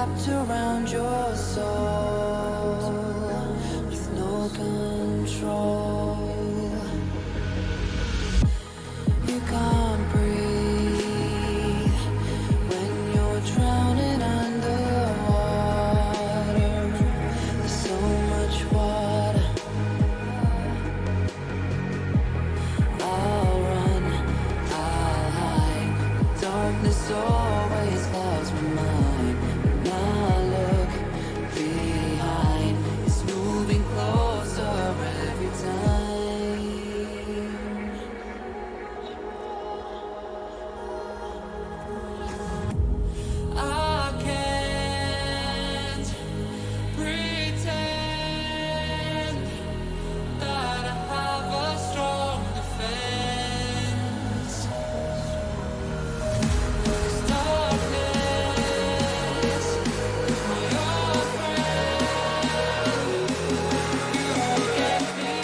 wrapped around your soul with no control. You can't breathe when you're drowning underwater. There's so much water. I'll run, I'll hide. Darkness always clouds my mind. Now look behind. It's moving closer every time. I can't pretend that I have a strong defense. Darkness, my old friend, you get me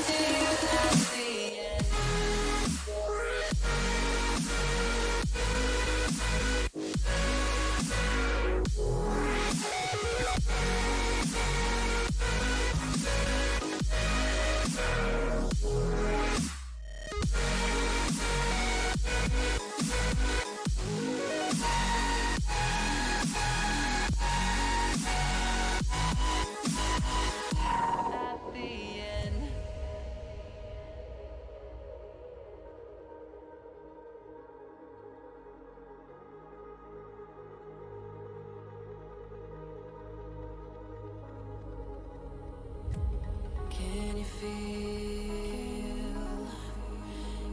till that's the end. At the end. Can you feel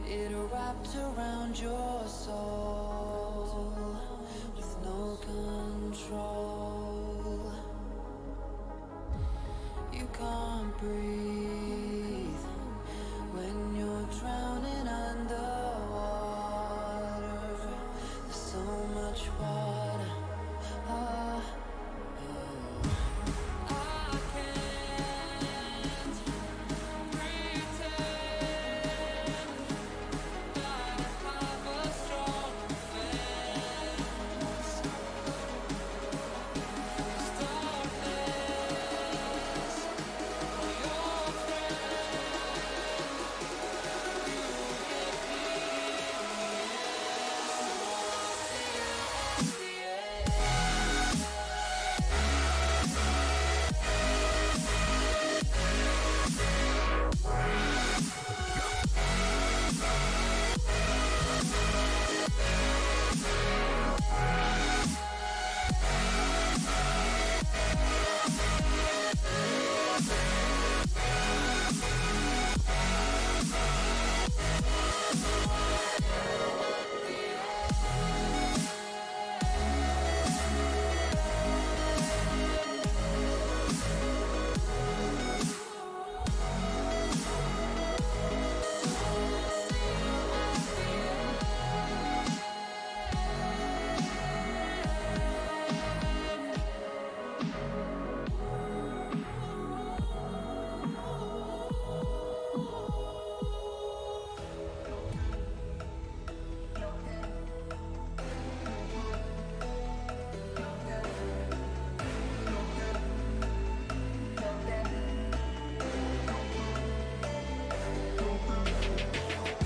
it wrapped around your soul with no control? You can't breathe when you're drowning underwater. There's so much water. Ah, I can't pretend that I have a strong defense. Darkness, my old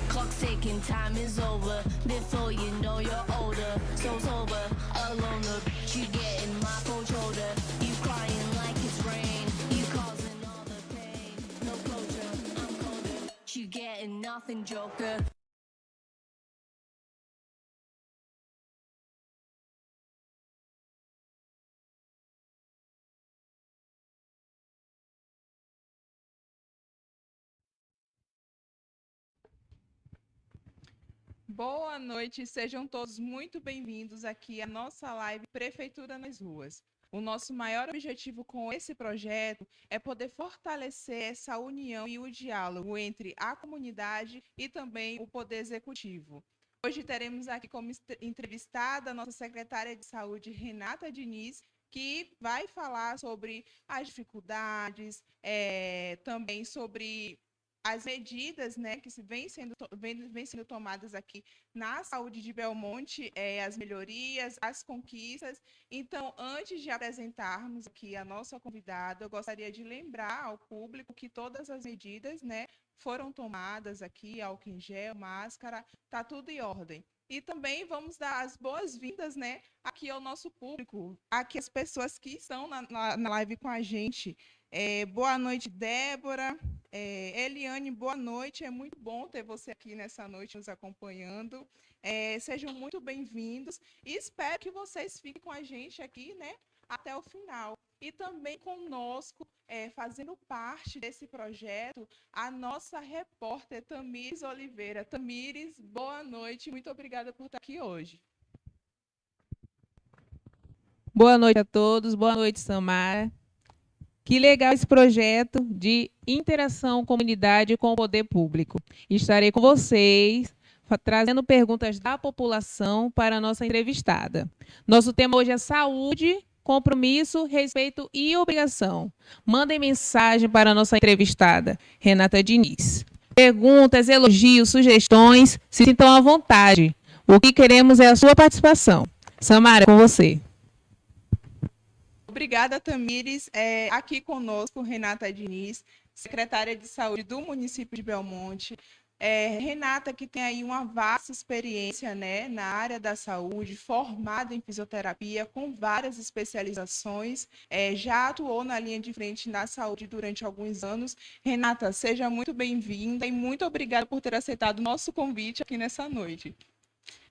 Clock's ticking, time is over. Before you know you're older. So sober, alone, look, you getting my cold shoulder. You crying like it's rain. You causing all the pain. No closure, I'm colder. You getting nothing, Joker. Boa noite, sejam todos muito bem-vindos aqui à nossa live Prefeitura nas Ruas. O nosso maior objetivo com esse projeto é poder fortalecer essa união e o diálogo entre a comunidade e também o Poder Executivo. Hoje teremos aqui como entrevistada a nossa secretária de Saúde, Renata Diniz, que vai falar sobre as dificuldades, também sobre as medidas, né, que vêm sendo tomadas aqui na saúde de Belmonte, as melhorias, as conquistas. Então, antes de apresentarmos aqui a nossa convidada, eu gostaria de lembrar ao público que todas as medidas, né, foram tomadas aqui, álcool em gel, máscara, tá tudo em ordem. E também vamos dar as boas-vindas, né, aqui ao nosso público, aqui as pessoas que estão na live com a gente. Boa noite, Débora. Eliane, boa noite. É muito bom ter você aqui nessa noite nos acompanhando. Sejam muito bem-vindos. E espero que vocês fiquem com a gente aqui, né, até o final. E também conosco, fazendo parte desse projeto, a nossa repórter Tamires Oliveira. Tamires, boa noite. Muito obrigada por estar aqui hoje. Boa noite a todos. Boa noite, Samara. Que legal esse projeto de interação comunidade com o poder público. Estarei com vocês, trazendo perguntas da população para a nossa entrevistada. Nosso tema hoje é saúde, compromisso, respeito e obrigação. Mandem mensagem para a nossa entrevistada, Renata Diniz. Perguntas, elogios, sugestões, se sintam à vontade. O que queremos é a sua participação. Samara, com você. Obrigada, Tamires. Aqui conosco, Renata Diniz, secretária de Saúde do município de Belmonte. Renata, que tem aí uma vasta experiência, né, na área da saúde, formada em fisioterapia, com várias especializações, já atuou na linha de frente na saúde durante alguns anos. Renata, seja muito bem-vinda e muito obrigada por ter aceitado o nosso convite aqui nessa noite.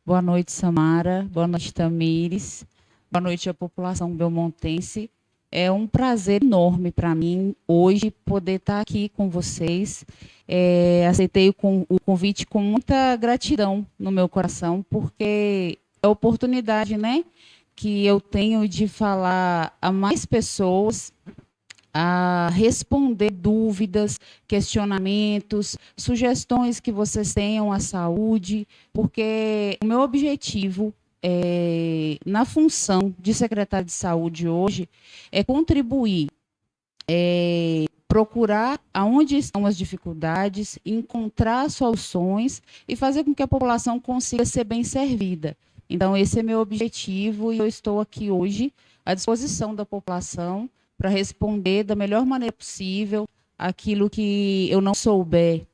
Boa noite, Samara. Boa noite, Tamires. Boa noite à população belmontense. É um prazer enorme para mim hoje poder estar aqui com vocês. Aceitei o convite com muita gratidão no meu coração, porque é a oportunidade, né, que eu tenho de falar a mais pessoas, a responder dúvidas, questionamentos, sugestões que vocês tenham à saúde, porque o meu objetivo na função de secretário de saúde hoje é contribuir, procurar aonde estão as dificuldades, encontrar soluções e fazer com que a população consiga ser bem servida. Então, esse é meu objetivo e eu estou aqui hoje à disposição da população para responder da melhor maneira possível aquilo que eu não souber.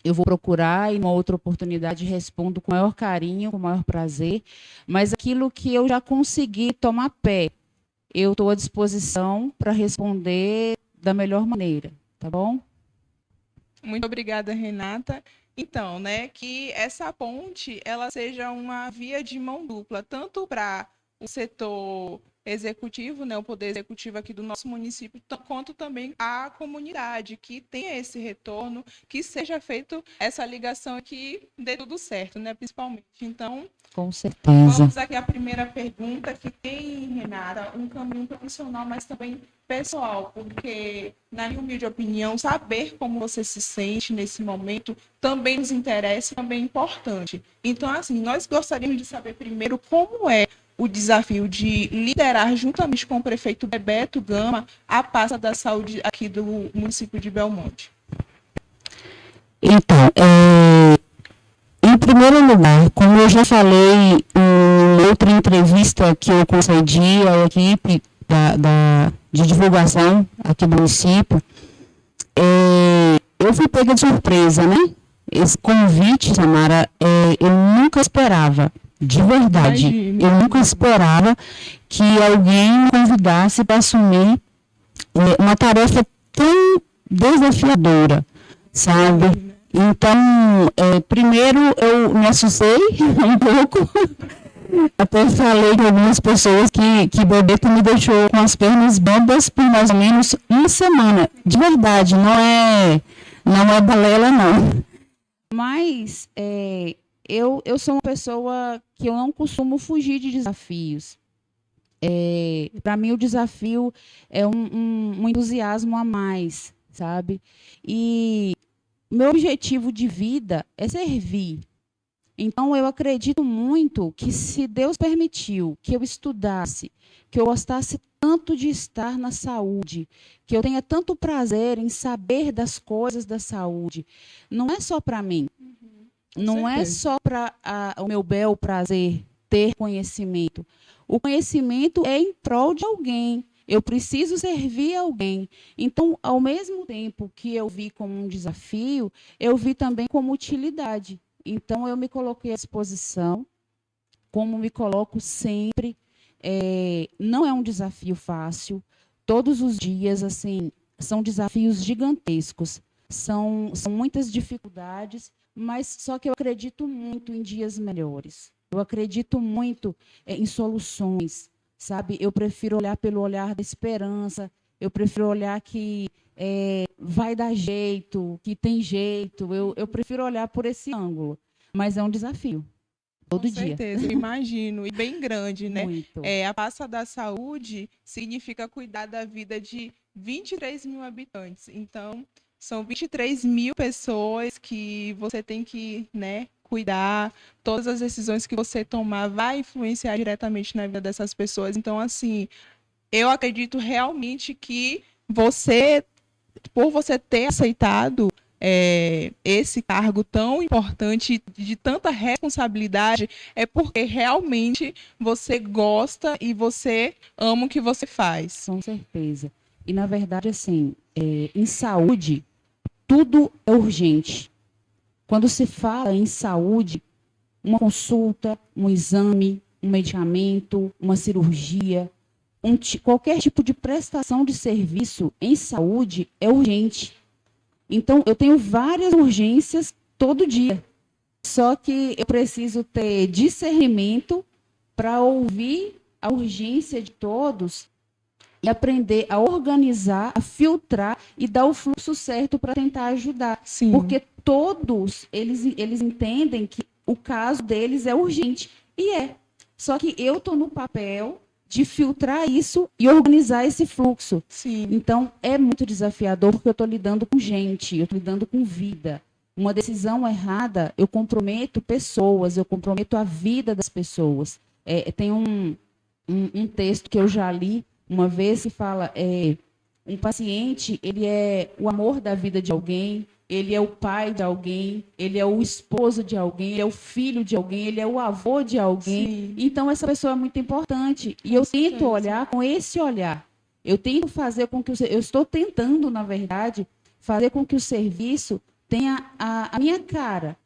Eu vou procurar e, numa outra oportunidade, respondo com o maior carinho, com o maior prazer. Mas aquilo que eu já consegui tomar pé, eu estou à disposição para responder da melhor maneira, tá bom? Muito obrigada, Renata. Então, né, que essa ponte ela seja uma via de mão dupla, tanto para o setor executivo, né, o poder executivo aqui do nosso município, quanto também a comunidade, que tenha esse retorno, que seja feito essa ligação aqui, dê tudo certo, né, principalmente. Então, com certeza. Vamos aqui à primeira pergunta, que tem, Renata, um caminho profissional, mas também pessoal, porque, na minha humilde opinião, saber como você se sente nesse momento também nos interessa, também é importante. Então, assim, nós gostaríamos de saber primeiro como é o desafio de liderar, juntamente com o prefeito Bebeto Gama, a pasta da saúde aqui do município de Belmonte. Então, em primeiro lugar, como eu já falei em outra entrevista que eu concedi à equipe de divulgação aqui do município, eu fui pega de surpresa, né? Esse convite, Samara, eu nunca esperava. De verdade, eu nunca esperava que alguém me convidasse para assumir uma tarefa tão desafiadora, sabe? Então, primeiro eu me assustei um pouco, até falei com algumas pessoas que Bebeto me deixou com as pernas bambas por mais ou menos uma semana. De verdade, não é balela, não. Mas eu sou uma pessoa que eu não costumo fugir de desafios. Para mim, o desafio é um entusiasmo a mais, sabe? E meu objetivo de vida é servir. Então, eu acredito muito que se Deus permitiu que eu estudasse, que eu gostasse tanto de estar na saúde, que eu tenha tanto prazer em saber das coisas da saúde, não é só para mim, não é certeza. só para o meu bel prazer ter conhecimento. O conhecimento é em prol de alguém. Eu preciso servir alguém. Então, ao mesmo tempo que eu vi como um desafio, eu vi também como utilidade. Então, eu me coloquei à disposição, como me coloco sempre. Não é um desafio fácil. Todos os dias, assim, são desafios gigantescos. São muitas dificuldades, mas só que eu acredito muito em dias melhores. Eu acredito muito em soluções, sabe? Eu prefiro olhar pelo olhar da esperança. Eu prefiro olhar que vai dar jeito, que tem jeito. Eu prefiro olhar por esse ângulo. Mas é um desafio, todo Com dia. certeza, eu imagino. E bem grande, né? Muito. A Praça da Saúde significa cuidar da vida de 23 mil habitantes. Então, são 23 mil pessoas que você tem que, né, cuidar. Todas as decisões que você tomar vai influenciar diretamente na vida dessas pessoas. Então, assim, eu acredito realmente que você, por você ter aceitado esse cargo tão importante, de tanta responsabilidade, é porque realmente você gosta e você ama o que você faz. Com certeza. E, na verdade, assim, em saúde, tudo é urgente. Quando se fala em saúde, uma consulta, um exame, um medicamento, uma cirurgia, qualquer tipo de prestação de serviço em saúde é urgente. Então, eu tenho várias urgências todo dia. Só que eu preciso ter discernimento para ouvir a urgência de todos e aprender a organizar, a filtrar e dar o fluxo certo para tentar ajudar. Sim. Porque todos, eles entendem que o caso deles é urgente. E é. Só que eu estou no papel de filtrar isso e organizar esse fluxo. Sim. Então, é muito desafiador, porque eu estou lidando com gente, eu estou lidando com vida. Uma decisão errada, eu comprometo pessoas, eu comprometo a vida das pessoas. Tem um texto que eu já li uma vez que fala, um paciente, ele é o amor da vida de alguém, ele é o pai de alguém, ele é o esposo de alguém, ele é o filho de alguém, ele é o avô de alguém. Sim. Então, essa pessoa é muito importante. E eu tento olhar com esse olhar. Eu tento fazer com que eu estou tentando, na verdade, fazer com que o serviço tenha a minha cara.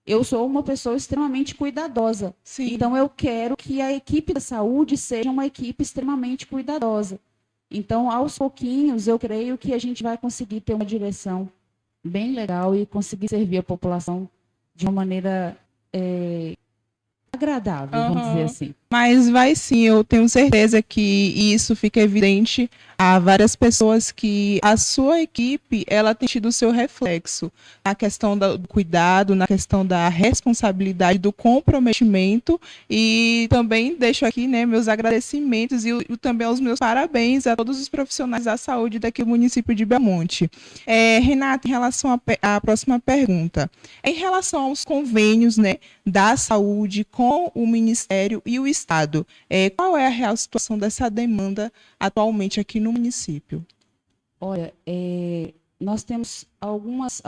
Eu sou uma pessoa extremamente cuidadosa. Sim. Então, eu quero que a equipe da saúde seja uma equipe extremamente cuidadosa. Então, aos pouquinhos, eu creio que a gente vai conseguir ter uma direção bem legal e conseguir servir a população de uma maneira agradável, vamos dizer assim. Mas vai sim, eu tenho certeza que isso fica evidente a várias pessoas que a sua equipe, ela tem tido o seu reflexo na questão do cuidado, na questão da responsabilidade, do comprometimento, e também deixo aqui, né, meus agradecimentos e também os meus parabéns a todos os profissionais da saúde daqui do município de Belmonte. Renata, em relação à próxima pergunta, em relação aos convênios, né, da saúde com o Ministério e o Estado, qual é a real situação dessa demanda atualmente aqui no município? Olha, nós temos algumas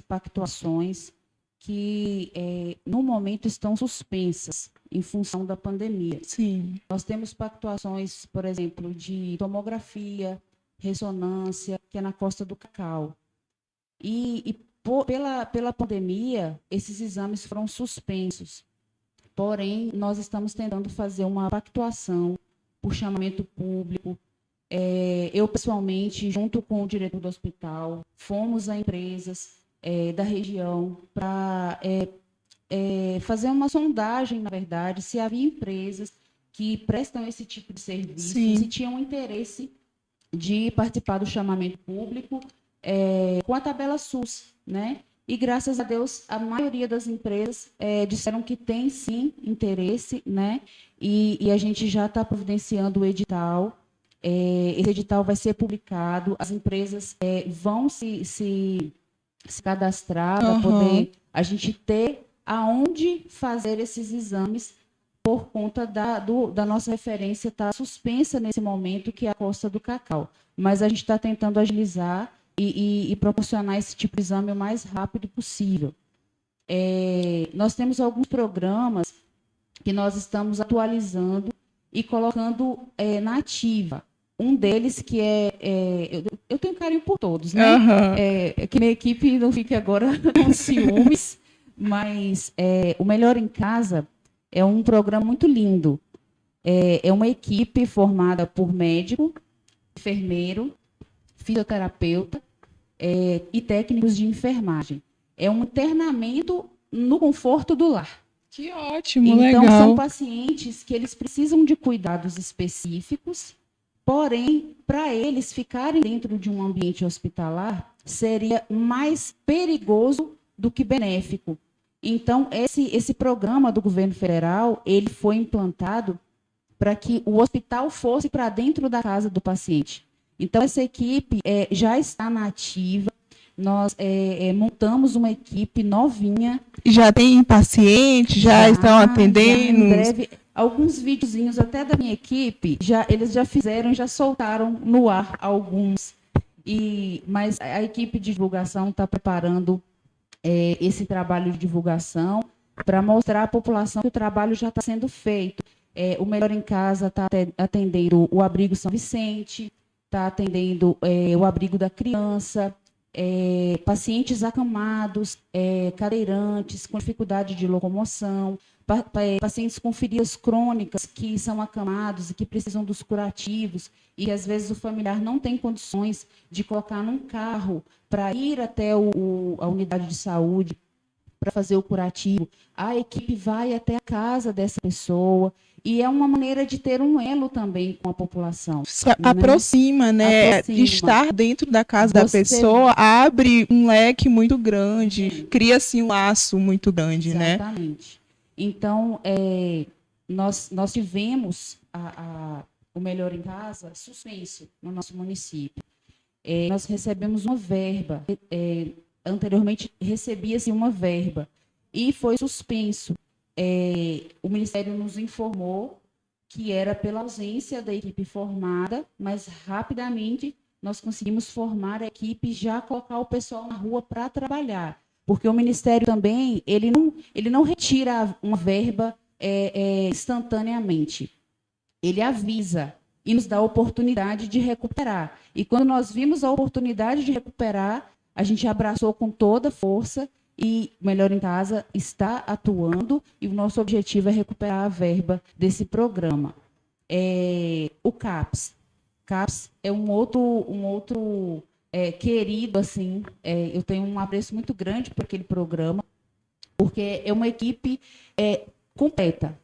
pactuações que, no momento, estão suspensas em função da pandemia. Sim. Nós temos pactuações, por exemplo, de tomografia, ressonância, que é na Costa do Cacau. Pela pandemia, esses exames foram suspensos. Porém, nós estamos tentando fazer uma pactuação por chamamento público. Eu, pessoalmente, junto com o diretor do hospital, fomos a empresas da região para fazer uma sondagem, na verdade, se havia empresas que prestam esse tipo de serviço, Sim. se tinham interesse de participar do chamamento público com a tabela SUS, né? E, graças a Deus, a maioria das empresas disseram que tem, sim, interesse, né? E a gente já está providenciando o edital. Esse edital vai ser publicado, as empresas vão se cadastrar para poder a gente ter aonde fazer esses exames por conta da nossa referência estar suspensa nesse momento, que é a Costa do Cacau. Mas a gente está tentando agilizar e proporcionar esse tipo de exame o mais rápido possível. Nós temos alguns programas que nós estamos atualizando e colocando na ativa. Um deles que eu tenho carinho por todos, né? Que minha equipe não fique agora com ciúmes, mas o Melhor em Casa é um programa muito lindo. É uma equipe formada por médico, enfermeiro, fisioterapeuta e técnicos de enfermagem. É um internamento no conforto do lar. Que ótimo, Então, legal. são pacientes que eles precisam de cuidados específicos, porém, para eles ficarem dentro de um ambiente hospitalar, seria mais perigoso do que benéfico. Então, esse programa do governo federal, ele foi implantado para que o hospital fosse para dentro da casa do paciente. Então, essa equipe já está na ativa. Nós montamos uma equipe novinha. Já tem pacientes, já estão atendendo? Em breve, alguns videozinhos até da minha equipe, eles já fizeram, já soltaram no ar alguns. Mas a equipe de divulgação está preparando esse trabalho de divulgação para mostrar à população que o trabalho já está sendo feito. O Melhor em Casa está atendendo o Abrigo São Vicente, está atendendo o Abrigo da Criança, pacientes acamados, cadeirantes, com dificuldade de locomoção, pacientes com feridas crônicas que são acamados e que precisam dos curativos, e às vezes o familiar não tem condições de colocar num carro para ir até a unidade de saúde para fazer o curativo. A equipe vai até a casa dessa pessoa, e é uma maneira de ter um elo também com a população. Aproxima, né? Aproxima. De estar dentro da casa da pessoa, abre um leque muito grande, cria-se um laço muito grande, né? Exatamente. Então, nós tivemos o Melhor em Casa suspenso no nosso município. Nós recebemos uma verba, anteriormente recebia-se uma verba, e foi suspenso. O Ministério nos informou que era pela ausência da equipe formada, mas rapidamente nós conseguimos formar a equipe e já colocar o pessoal na rua para trabalhar. Porque o Ministério também, ele não retira uma verba instantaneamente. Ele avisa e nos dá a oportunidade de recuperar. E quando nós vimos a oportunidade de recuperar, a gente abraçou com toda a força, e Melhor em Casa está atuando, e o nosso objetivo é recuperar a verba desse programa. O CAPS. CAPS é um outro querido, assim, eu tenho um apreço muito grande por aquele programa, porque é uma equipe completa.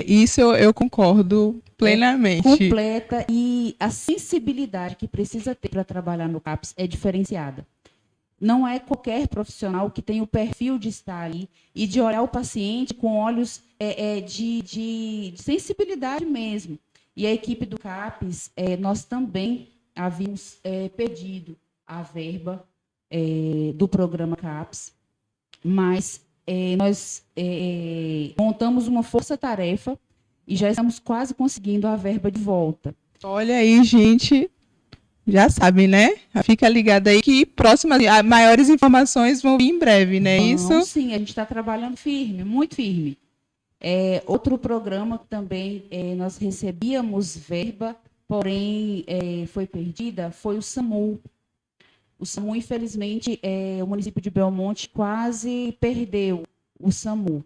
Isso eu concordo plenamente. Completa, e a sensibilidade que precisa ter para trabalhar no CAPS é diferenciada. Não é qualquer profissional que tem o perfil de estar ali e de olhar o paciente com olhos de sensibilidade mesmo. E a equipe do CAPS, nós também havíamos pedido a verba do programa CAPS, mas nós montamos uma força-tarefa e já estamos quase conseguindo a verba de volta. Olha aí, gente. Já sabe, né? Fica ligado aí que maiores informações vão vir em breve, né? Isso? Sim, a gente está trabalhando firme, muito firme. Outro programa que também nós recebíamos verba, porém foi perdida, foi o SAMU. O SAMU, infelizmente, o município de Belmonte quase perdeu o SAMU,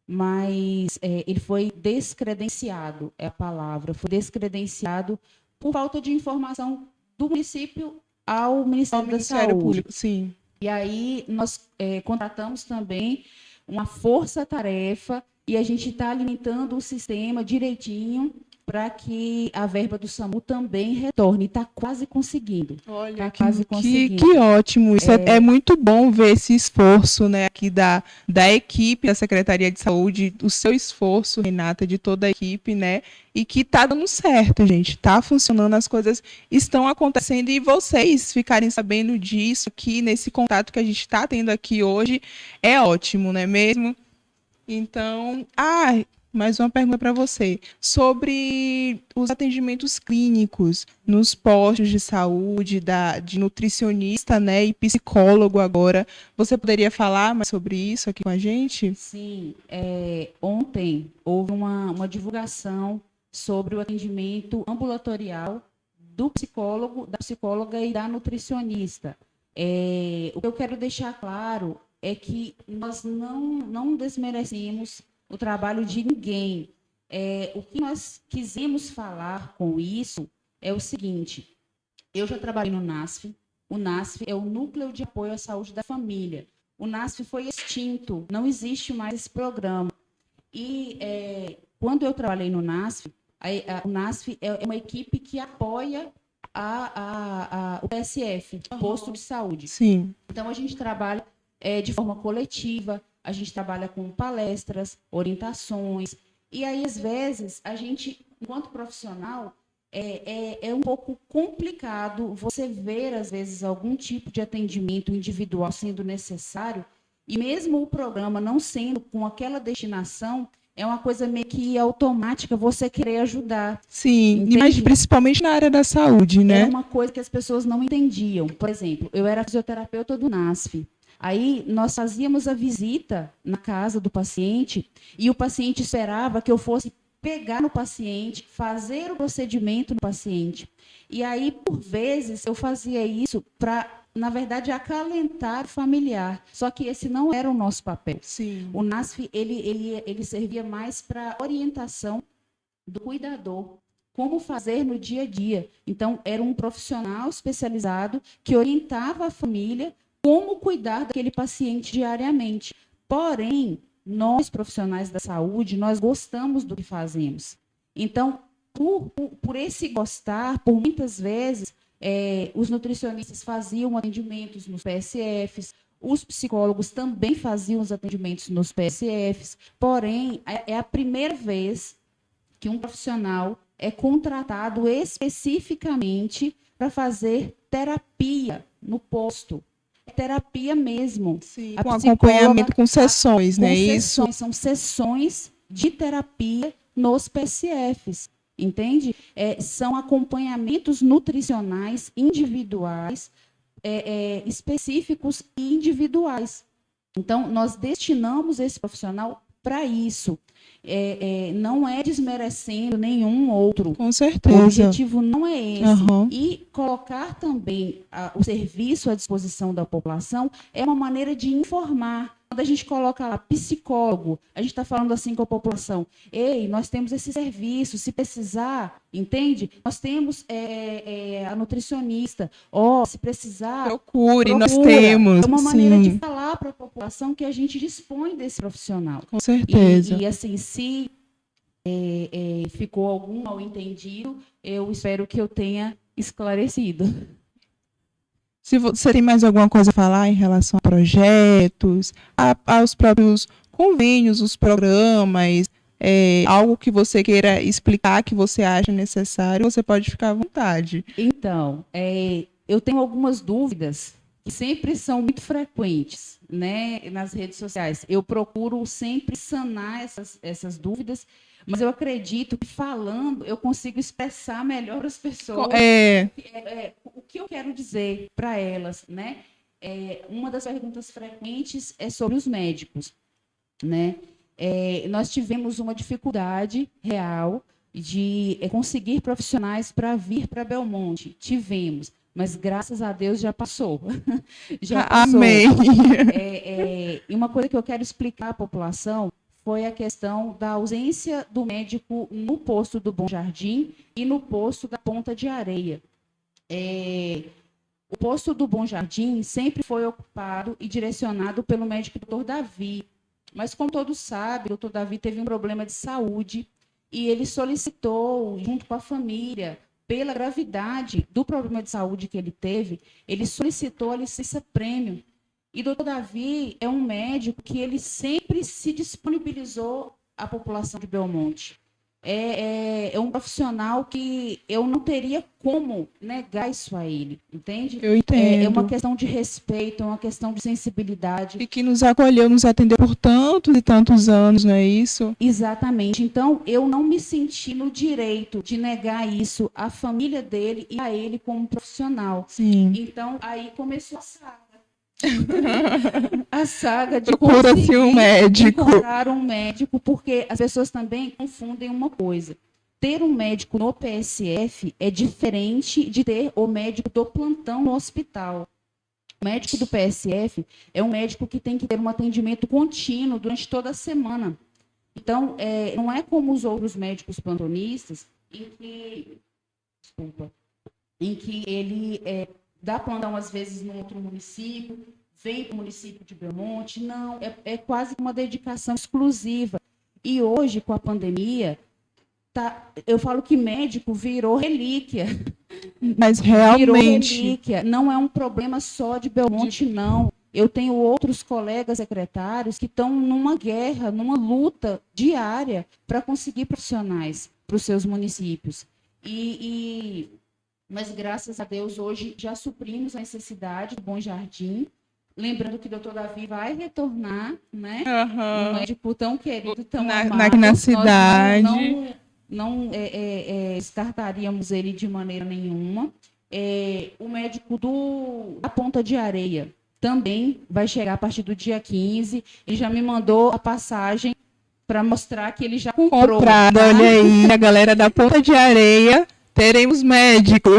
mas ele foi descredenciado, é a palavra, foi descredenciado por falta de informação do município ao Ministério da Saúde. Público, sim. E aí nós contratamos também uma força-tarefa, e a gente está alimentando o sistema direitinho para que a verba do SAMU também retorne. Está quase conseguindo. Olha, Tá quase que conseguindo. ótimo. Isso é muito bom ver esse esforço, né, aqui da equipe da Secretaria de Saúde, o seu esforço, Renata, de toda a equipe, né? E que tá dando certo, gente. Tá funcionando, as coisas estão acontecendo e vocês ficarem sabendo disso aqui, nesse contato que a gente está tendo aqui hoje, é ótimo, não é mesmo? Então, mais uma pergunta para você. Sobre os atendimentos clínicos nos postos de saúde, de nutricionista, né, e psicólogo agora. Você poderia falar mais sobre isso aqui com a gente? Sim, ontem houve uma divulgação sobre o atendimento ambulatorial do psicólogo, da psicóloga e da nutricionista. O que eu quero deixar claro é que nós não desmerecemos o trabalho de ninguém. O que nós quisemos falar com isso é o seguinte: eu já trabalhei no NASF. O NASF é o Núcleo de Apoio à Saúde da Família. O NASF foi extinto, não existe mais esse programa. E quando eu trabalhei no NASF, o NASF é uma equipe que apoia o PSF, o Posto de Saúde. Sim. Então, a gente trabalha de forma coletiva, a gente trabalha com palestras, orientações, e aí, às vezes, a gente, enquanto profissional, é um pouco complicado você ver, às vezes, algum tipo de atendimento individual sendo necessário, e mesmo o programa não sendo com aquela destinação, é uma coisa meio que automática você querer ajudar. Sim, Entende? mas principalmente na área da saúde, né? Era uma coisa que as pessoas não entendiam. Por exemplo, eu era fisioterapeuta do NASF. Aí nós fazíamos a visita na casa do paciente e o paciente esperava que eu fosse pegar no paciente, fazer o procedimento no paciente. E aí, por vezes, eu fazia isso para, na verdade, acalentar o familiar. Só que esse não era o nosso papel. Sim. O NASF, ele servia mais para orientação do cuidador, como fazer no dia a dia. Então, era um profissional especializado que orientava a família como cuidar daquele paciente diariamente. Porém, nós, profissionais da saúde, nós gostamos do que fazemos. Então, por esse gostar, por muitas vezes, os nutricionistas faziam atendimentos nos PSFs, os psicólogos também faziam os atendimentos nos PSFs, porém, é a primeira vez que um profissional é contratado especificamente para fazer terapia no posto. Terapia mesmo. Sim, A com psicóloga- acompanhamento com sessões, né? com Isso. sessões, são sessões de terapia nos PSFs, entende? São acompanhamentos nutricionais individuais, específicos e individuais. Então, nós destinamos esse profissional para isso. Não é desmerecendo nenhum outro. Com O certeza. objetivo não é esse. Aham. E colocar também o serviço à disposição da população é uma maneira de informar. Quando a gente coloca lá psicólogo, a gente está falando assim com a população: ei, nós temos esse serviço, se precisar, entende? Nós temos a nutricionista, se precisar, Procure, nós procura. temos. É uma maneira Sim, de falar para a população que a gente dispõe desse profissional. com certeza. E assim, se ficou algum mal-entendido, eu espero que eu tenha esclarecido. Se você tem mais alguma coisa a falar em relação a projetos, aos próprios convênios, os programas, algo que você queira explicar, que você acha necessário, você pode ficar à vontade. Então, eu tenho algumas dúvidas que sempre são muito frequentes, né, nas redes sociais. Eu procuro sempre sanar essas dúvidas, mas eu acredito que falando eu consigo expressar melhor as pessoas. O que eu quero dizer para elas, né? Uma das perguntas frequentes é sobre os médicos, né? Nós tivemos uma dificuldade real de conseguir profissionais para vir para Belmonte. Tivemos, mas graças a Deus já passou. Já passou. Amém. E uma coisa que eu quero explicar à população foi a questão da ausência do médico no posto do Bom Jardim e no posto da Ponta de Areia. O posto do Bom Jardim sempre foi ocupado e direcionado pelo médico Dr. Davi. Mas, como todos sabem, o Dr. Davi teve um problema de saúde e ele solicitou, junto com a família, pela gravidade do problema de saúde que ele teve, ele solicitou a licença-prêmio. E doutor Davi é um médico que ele sempre se disponibilizou à população de Belmonte. É um profissional que eu não teria como negar isso a ele, entende? Eu entendo. É uma questão de respeito, é uma questão de sensibilidade. E que nos acolheu, nos atendeu por tantos e tantos anos, não é isso? Exatamente. Então, eu não me senti no direito de negar isso à família dele e a ele como profissional. Sim. Então, aí começou a saga. A saga de Procura-se conseguir um médico. encontrar um médico, porque as pessoas também confundem uma coisa. Ter um médico no PSF é diferente de ter o médico do plantão no hospital. O médico do PSF é um médico que tem que ter um atendimento contínuo durante toda a semana. Então, não é como os outros médicos plantonistas, em que ele dá plantão, às vezes, num outro município, vem para o município de Belmonte. Não, é quase uma dedicação exclusiva. E hoje, com a pandemia, eu falo que médico virou relíquia. Mas Virou realmente, relíquia. Não é um problema só de Belmonte, não. Eu tenho outros colegas secretários que estão numa guerra, numa luta diária para conseguir profissionais para os seus municípios. Mas, graças a Deus, hoje já suprimos a necessidade do Bom Jardim. Lembrando que o doutor Davi vai retornar, né? Um médico tão querido, tão amado. aqui na Nós cidade. não descartaríamos ele de maneira nenhuma. O médico da Ponta de Areia também vai chegar a partir do dia 15. Ele já me mandou a passagem para mostrar que ele já comprou. Comprado, Tá? olha aí, a galera da Ponta de Areia, teremos médico.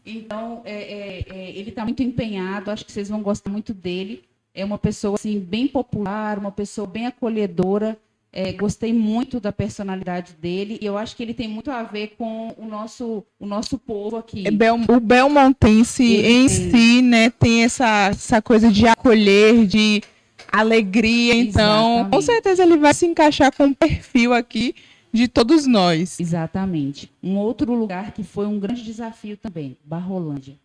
Então, ele está muito empenhado, acho que vocês vão gostar muito dele. É uma pessoa assim, bem popular, uma pessoa bem acolhedora. Gostei muito da personalidade dele e eu acho que ele tem muito a ver com o nosso povo aqui. O belmontense em si, né, tem essa coisa de acolher, de alegria. Então, Exatamente. com certeza ele vai se encaixar com o perfil aqui de todos nós. Exatamente. Um outro lugar que foi um grande desafio também, Barrolândia.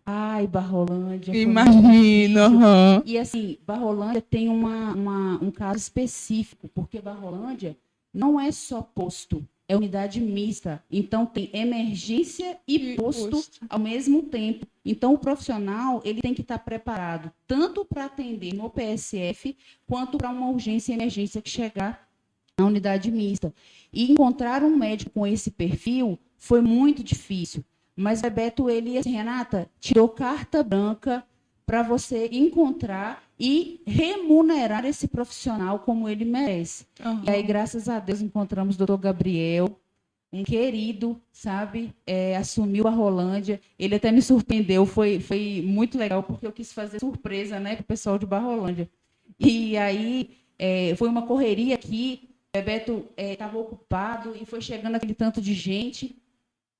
Ai, Barrolândia. Foi muito Imagino. difícil. E assim, Barrolândia tem um caso específico, porque Barrolândia não é só posto, é unidade mista. Então, tem emergência e posto ao mesmo tempo. Então, o profissional ele tem que estar preparado tanto para atender no PSF, quanto para uma urgência e emergência que chegar na unidade mista. E encontrar um médico com esse perfil foi muito difícil. Mas Bebeto, ele assim, Renata, tirou carta branca para você encontrar e remunerar esse profissional como ele merece. E aí, graças a Deus, encontramos o doutor Gabriel, um querido, sabe? Assumiu a Barrolândia. Ele até me surpreendeu, foi muito legal, porque eu quis fazer surpresa, né, para o pessoal de Barrolândia. E aí, foi uma correria aqui, Bebeto estava ocupado e foi chegando aquele tanto de gente.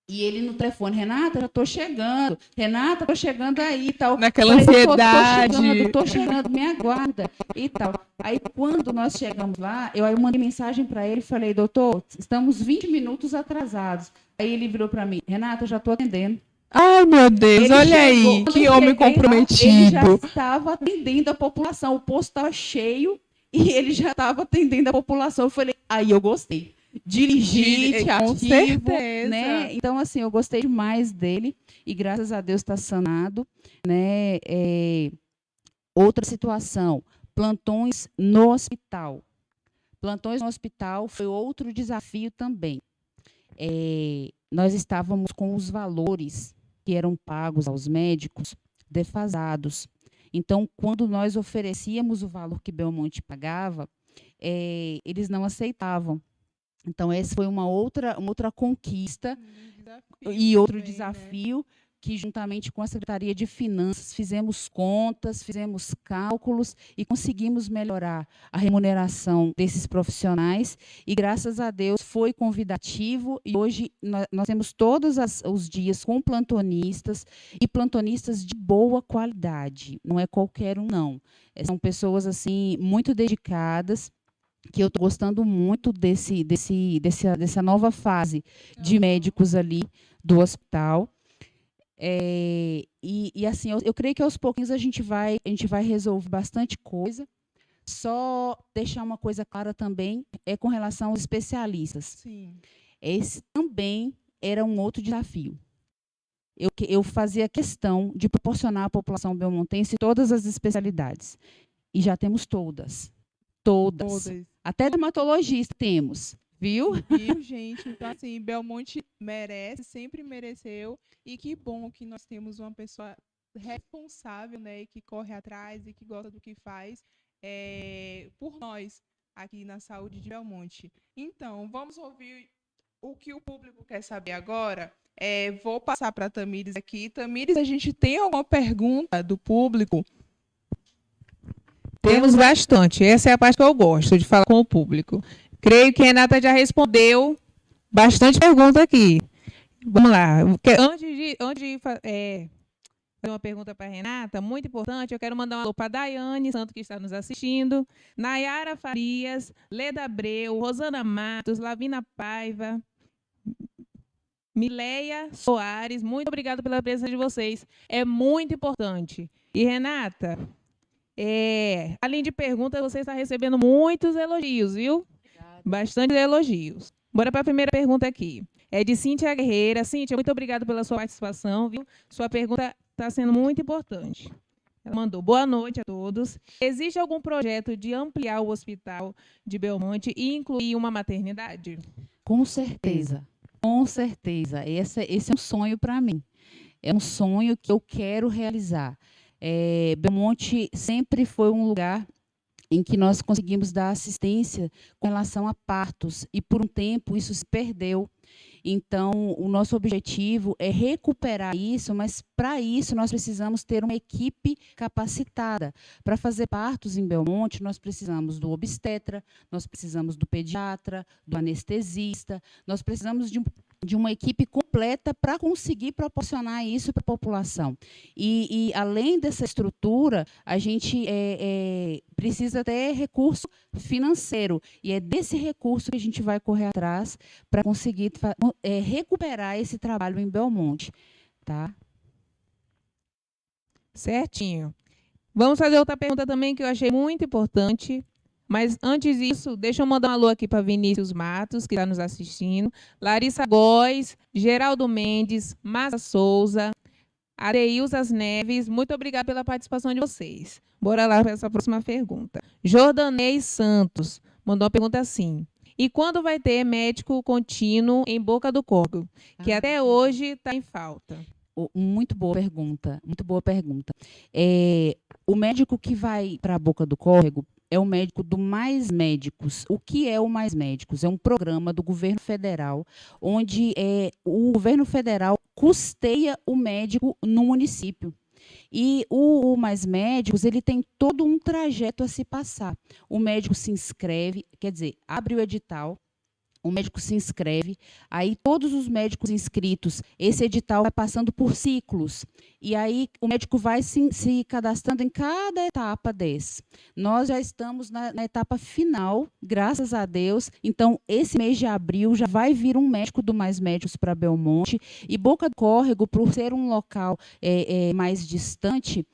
E ele no telefone, Renata, já estou chegando. Renata, estou chegando aí e tal. Naquela ansiedade. Estou chegando, me aguarda e tal. Aí, quando nós chegamos lá, eu mandei mensagem para ele e falei, doutor, estamos 20 minutos atrasados. Aí ele virou para mim, Renata, já estou atendendo. Ai, meu Deus, Ele olha chegou, aí, quando que eu homem cheguei lá, comprometido. Ele já estava atendendo a população, o posto estava cheio e ele já estava atendendo a população. Eu falei, aí eu gostei. Dirigir, com ativo, certeza. né? Então, assim, eu gostei demais dele e graças a Deus está sanado, né? Outra situação, plantões no hospital. Plantões no hospital foi outro desafio também. Nós estávamos com os valores que eram pagos aos médicos defasados. Então, quando nós oferecíamos o valor que Belmonte pagava, eles não aceitavam. Então, essa foi uma outra conquista e outro desafio que, juntamente com a Secretaria de Finanças, fizemos contas, fizemos cálculos e conseguimos melhorar a remuneração desses profissionais. E, graças a Deus, foi convidativo e hoje nós temos todos os dias com plantonistas e plantonistas de boa qualidade. Não é qualquer um, não. São pessoas assim muito dedicadas. que eu estou gostando muito dessa nova fase de médicos ali do hospital. Assim, eu creio que aos pouquinhos a gente vai resolver bastante coisa. Só deixar uma coisa clara também é com relação aos especialistas. Sim. Esse também era um outro desafio. Eu fazia questão de proporcionar à população belmontense todas as especialidades. E já temos todas. Todas. Até dermatologista temos, viu? Viu, gente? Então, assim, Belmonte merece, sempre mereceu. E que bom que nós temos uma pessoa responsável, né? E que corre atrás e que gosta do que faz por nós aqui na saúde de Belmonte. Então, vamos ouvir o que o público quer saber agora. Vou passar para a Tamires aqui. Tamires, a gente tem alguma pergunta do público? Temos bastante. Essa é a parte que eu gosto, de falar com o público. Creio que a Renata já respondeu bastante pergunta aqui. Vamos lá. Antes de fazer uma pergunta para a Renata, muito importante, eu quero mandar um alô para a Daiane Santos, que está nos assistindo, Nayara Farias, Leda Abreu, Rosana Matos, Lavina Paiva, Mileia Soares, muito obrigada pela presença de vocês. É muito importante. E, Renata, além de perguntas, você está recebendo muitos elogios, viu? Bastante elogios. Bora para a primeira pergunta aqui. É de Cíntia Guerreira. Cíntia, muito obrigada pela sua participação, viu? Sua pergunta está sendo muito importante. Ela mandou: boa noite a todos. Existe algum projeto de ampliar o hospital de Belmonte e incluir uma maternidade? Com certeza. Com certeza. Esse é um sonho para mim. É um sonho que eu quero realizar. Belmonte sempre foi um lugar em que nós conseguimos dar assistência com relação a partos, e por um tempo isso se perdeu. Então, o nosso objetivo é recuperar isso, mas para isso nós precisamos ter uma equipe capacitada. Para fazer partos em Belmonte, nós precisamos do obstetra, nós precisamos do pediatra, do anestesista, nós precisamos de uma equipe completa para conseguir proporcionar isso para a população. E além dessa estrutura, a gente precisa ter recurso financeiro, e é desse recurso que a gente vai correr atrás para conseguir recuperar esse trabalho em Belmonte. Tá? Certinho. Vamos fazer outra pergunta também que eu achei muito importante. Mas antes disso, deixa eu mandar um alô aqui para Vinícius Matos, que está nos assistindo, Larissa Góes, Geraldo Mendes, Márcia Souza, Areilzas Neves, muito obrigada pela participação de vocês. Bora lá para essa próxima pergunta. Jordanei Santos mandou uma pergunta assim: e quando vai ter médico contínuo em Boca do Córrego, que até hoje está em falta? Muito boa pergunta, muito boa pergunta. O médico que vai para a Boca do Córrego é o médico do Mais Médicos. O que é o Mais Médicos? É um programa do governo federal, onde o governo federal custeia o médico no município. E o Mais Médicos, ele tem todo um trajeto a se passar. O médico se inscreve, quer dizer, abre o edital, o médico se inscreve, aí todos os médicos inscritos, esse edital vai passando por ciclos, e aí o médico vai se cadastrando em cada etapa desse. Nós já estamos na etapa final, graças a Deus, então esse mês de abril já vai vir um médico do Mais Médicos para Belmonte, e Boca do Córrego, por ser um local mais distante,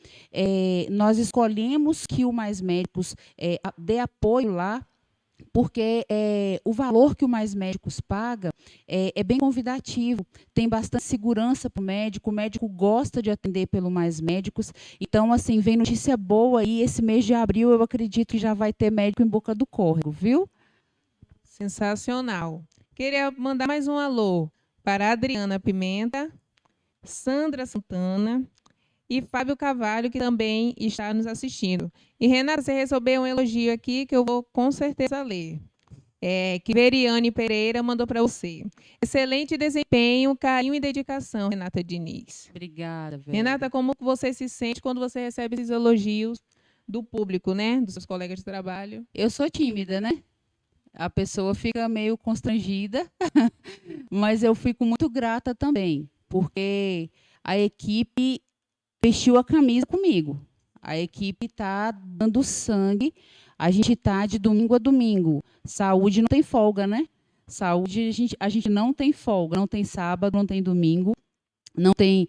nós escolhemos que o Mais Médicos dê apoio lá, porque o valor que o Mais Médicos paga é bem convidativo, tem bastante segurança para o médico gosta de atender pelo Mais Médicos. Então, assim, vem notícia boa aí, esse mês de abril eu acredito que já vai ter médico em Boca do Córrego, viu? Sensacional. Queria mandar mais um alô para a Adriana Pimenta, Sandra Santana e Fábio Carvalho, que também está nos assistindo. E, Renata, você recebeu um elogio aqui que eu vou com certeza ler. Que Veriane Pereira mandou para você. Excelente desempenho, carinho e dedicação, Renata Diniz. Obrigada, velho. Renata, como você se sente quando você recebe esses elogios do público, né? Dos seus colegas de trabalho? Eu sou tímida, né? A pessoa fica meio constrangida, mas eu fico muito grata também, porque a equipe vestiu a camisa comigo. A equipe está dando sangue A gente está de domingo a domingo. Saúde não tem folga, né? Saúde, a gente não tem folga, não tem sábado, não tem domingo, não tem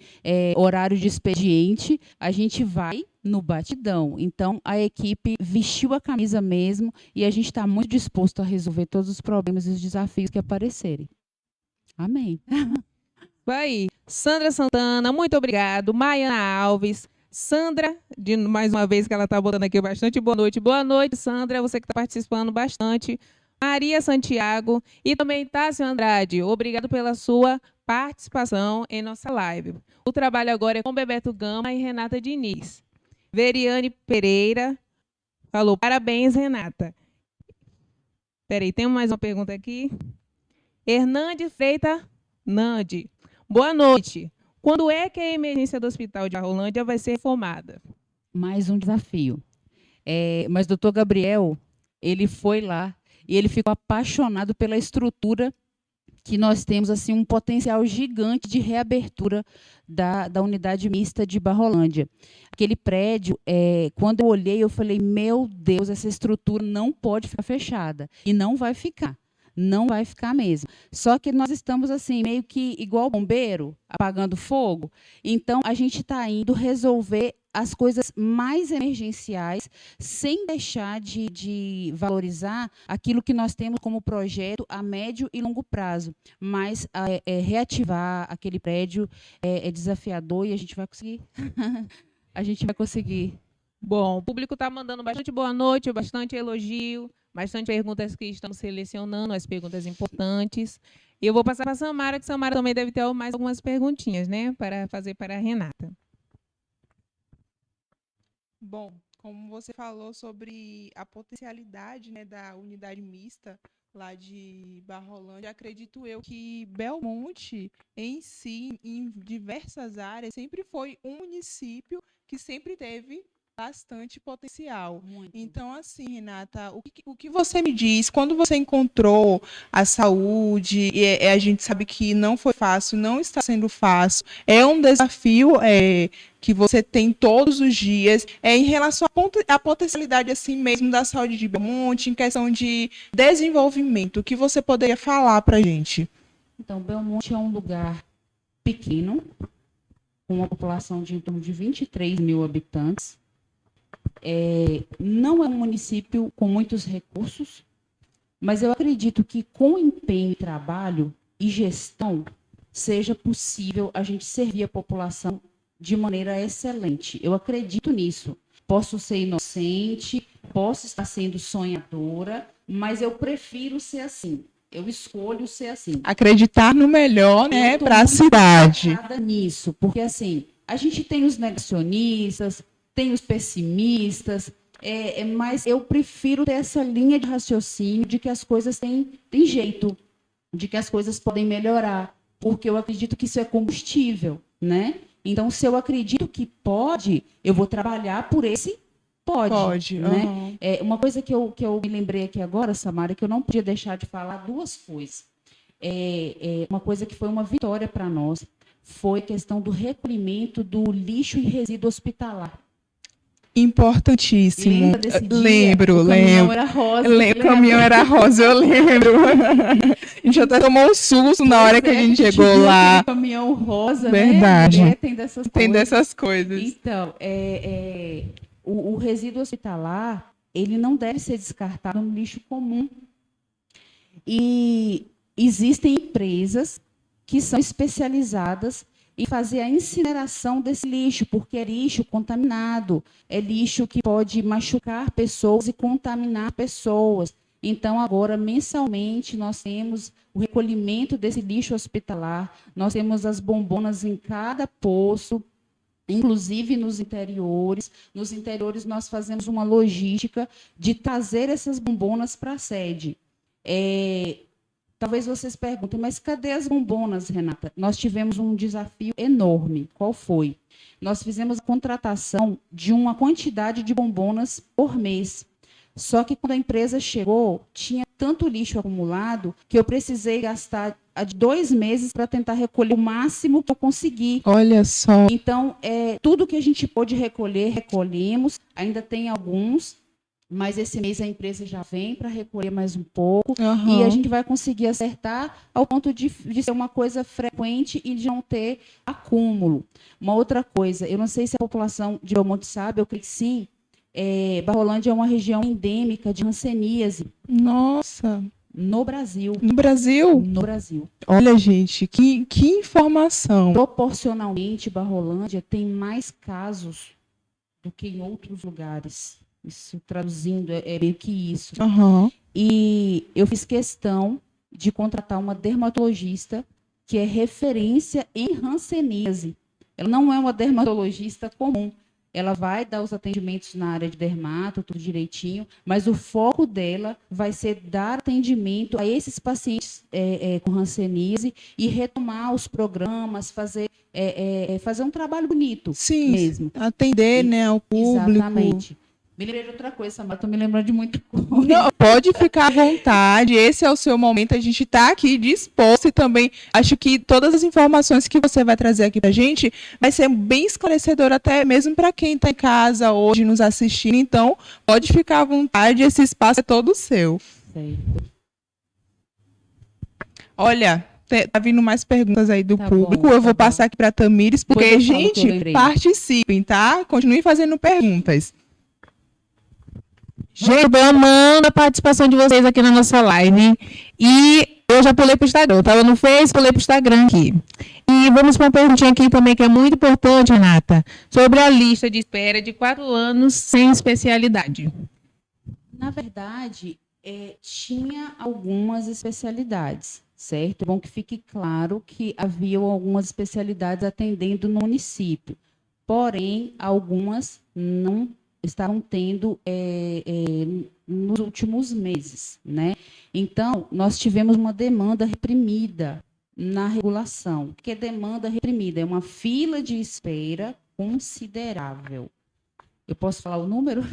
horário de expediente, a gente vai no batidão. Então, a equipe vestiu a camisa mesmo e a gente está muito disposto a resolver todos os problemas e os desafios que aparecerem. Amém. Vai. Sandra Santana, muito obrigado. Maiana Alves. Sandra, mais uma vez que ela está botando aqui bastante boa noite. Boa noite, Sandra, você que está participando bastante. Maria Santiago e também Tássio Andrade. Obrigado pela sua participação em nossa live. O trabalho agora é com Bebeto Gama e Renata Diniz. Veriane Pereira falou, parabéns, Renata. Peraí, tem mais uma pergunta aqui. Hernandes Freita Nandi. Boa noite. Quando é que a emergência do Hospital de Barrolândia vai ser reformada? Mais um desafio. Mas o doutor Gabriel, ele foi lá e ele ficou apaixonado pela estrutura que nós temos, assim, um potencial gigante de reabertura da unidade mista de Barrolândia. Aquele prédio, quando eu olhei, eu falei, meu Deus, essa estrutura não pode ficar fechada. E não vai ficar. Não vai ficar mesmo. Só que nós estamos, assim, meio que igual bombeiro, apagando fogo. Então, a gente está indo resolver as coisas mais emergenciais, sem deixar de valorizar aquilo que nós temos como projeto a médio e longo prazo. Mas reativar aquele prédio é desafiador e a gente vai conseguir. A gente vai conseguir. Bom, o público está mandando bastante boa noite, bastante elogio, bastante perguntas que estamos selecionando, as perguntas importantes. E eu vou passar para a Samara, que Samara também deve ter mais algumas perguntinhas, né, para fazer para a Renata. Bom, como você falou sobre a potencialidade, né, da unidade mista lá de Barrolândia, acredito eu que Belmonte, em si, em diversas áreas, sempre foi um município que sempre teve bastante potencial. Muito. Então, assim, Renata, o que você me diz, quando você encontrou a saúde, e a gente sabe que não foi fácil, não está sendo fácil, é um desafio que você tem todos os dias, em relação à potencialidade assim mesmo da saúde de Belmonte, em questão de desenvolvimento, o que você poderia falar para a gente? Então, Belmonte é um lugar pequeno, com uma população de em torno de 23 mil habitantes. Não é um município com muitos recursos, mas eu acredito que com empenho, trabalho e gestão seja possível a gente servir a população de maneira excelente. Eu acredito nisso. Posso ser inocente, posso estar sendo sonhadora, mas eu prefiro ser assim. Eu escolho ser assim. Acreditar no melhor, né, para a cidade. Nisso, porque assim, a gente tem os negacionistas, tem os pessimistas, mas eu prefiro ter essa linha de raciocínio de que as coisas têm jeito, de que as coisas podem melhorar, porque eu acredito que isso é combustível, né? Então, se eu acredito que pode, eu vou trabalhar por esse pode, né? Uhum. Uma coisa que eu me lembrei aqui agora, Samara, que eu não podia deixar de falar duas coisas. Uma coisa que foi uma vitória para nós foi a questão do recolhimento do lixo e resíduo hospitalar. Importantíssimo. Lembra desse dia? Lembro. O caminhão era rosa. O caminhão era rosa, eu lembro. A gente até tomou um susto na hora que a gente chegou lá. O caminhão rosa, Verdade. né? Tem dessas Tem coisas. dessas coisas. Então, o resíduo hospitalar, ele não deve ser descartado no lixo comum. E existem empresas que são especializadas em fazer a incineração desse lixo, porque é lixo contaminado, é lixo que pode machucar pessoas e contaminar pessoas. Então, agora, mensalmente, nós temos o recolhimento desse lixo hospitalar, nós temos as bombonas em cada poço, inclusive nos interiores. Nos interiores, nós fazemos uma logística de trazer essas bombonas para a sede. Talvez vocês perguntem, mas cadê as bombonas, Renata? Nós tivemos um desafio enorme. Qual foi? Nós fizemos a contratação de uma quantidade de bombonas por mês. Só que quando a empresa chegou, tinha tanto lixo acumulado que eu precisei gastar 2 meses para tentar recolher o máximo que eu consegui. Olha só. Então, tudo que a gente pôde recolher, recolhemos. Ainda tem alguns, mas esse mês a empresa já vem para recolher mais um pouco e Aham. a gente vai conseguir acertar ao ponto de ser uma coisa frequente e de não ter acúmulo. Uma outra coisa, eu não sei se a população de Belmonte sabe, eu creio que sim, Barrolândia é uma região endêmica de hanseníase Nossa, no Brasil. no Brasil? No Brasil. Olha, gente, que informação. Proporcionalmente, Barrolândia tem mais casos do que em outros lugares. Isso, traduzindo, é meio que isso. Aham. E eu fiz questão de contratar uma dermatologista que é referência em hanseníase. Ela não é uma dermatologista comum. Ela vai dar os atendimentos na área de dermato, tudo direitinho, mas o foco dela vai ser dar atendimento a esses pacientes com hanseníase e retomar os programas, fazer um trabalho bonito Sim, mesmo. atender, né, ao público. Exatamente. Me lembrei de outra coisa, Samara, estou me lembrando de muita coisa. Não, pode ficar à vontade, esse é o seu momento, a gente está aqui disposto e também acho que todas as informações que você vai trazer aqui para a gente vai ser bem esclarecedor até mesmo para quem está em casa hoje nos assistindo, então pode ficar à vontade, esse espaço é todo seu. Certo. Olha, tá vindo mais perguntas aí do Tá público, bom, eu tá vou bom. passar aqui para Tamires, porque, Depois eu falo que eu gente, lembrei. participem, tá? Continuem fazendo perguntas. Gente, eu amando a participação de vocês aqui na nossa live. E eu já pulei para o Instagram. Eu estava no Face, pulei para o Instagram aqui. E vamos para uma perguntinha aqui também que é muito importante, Renata. Sobre a lista de espera de 4 anos sem especialidade. Na verdade, tinha algumas especialidades, certo? É bom que fique claro que havia algumas especialidades atendendo no município. Porém, algumas não estavam tendo nos últimos meses, né? Então, nós tivemos uma demanda reprimida na regulação. O que é demanda reprimida? É uma fila de espera considerável. Eu posso falar o número?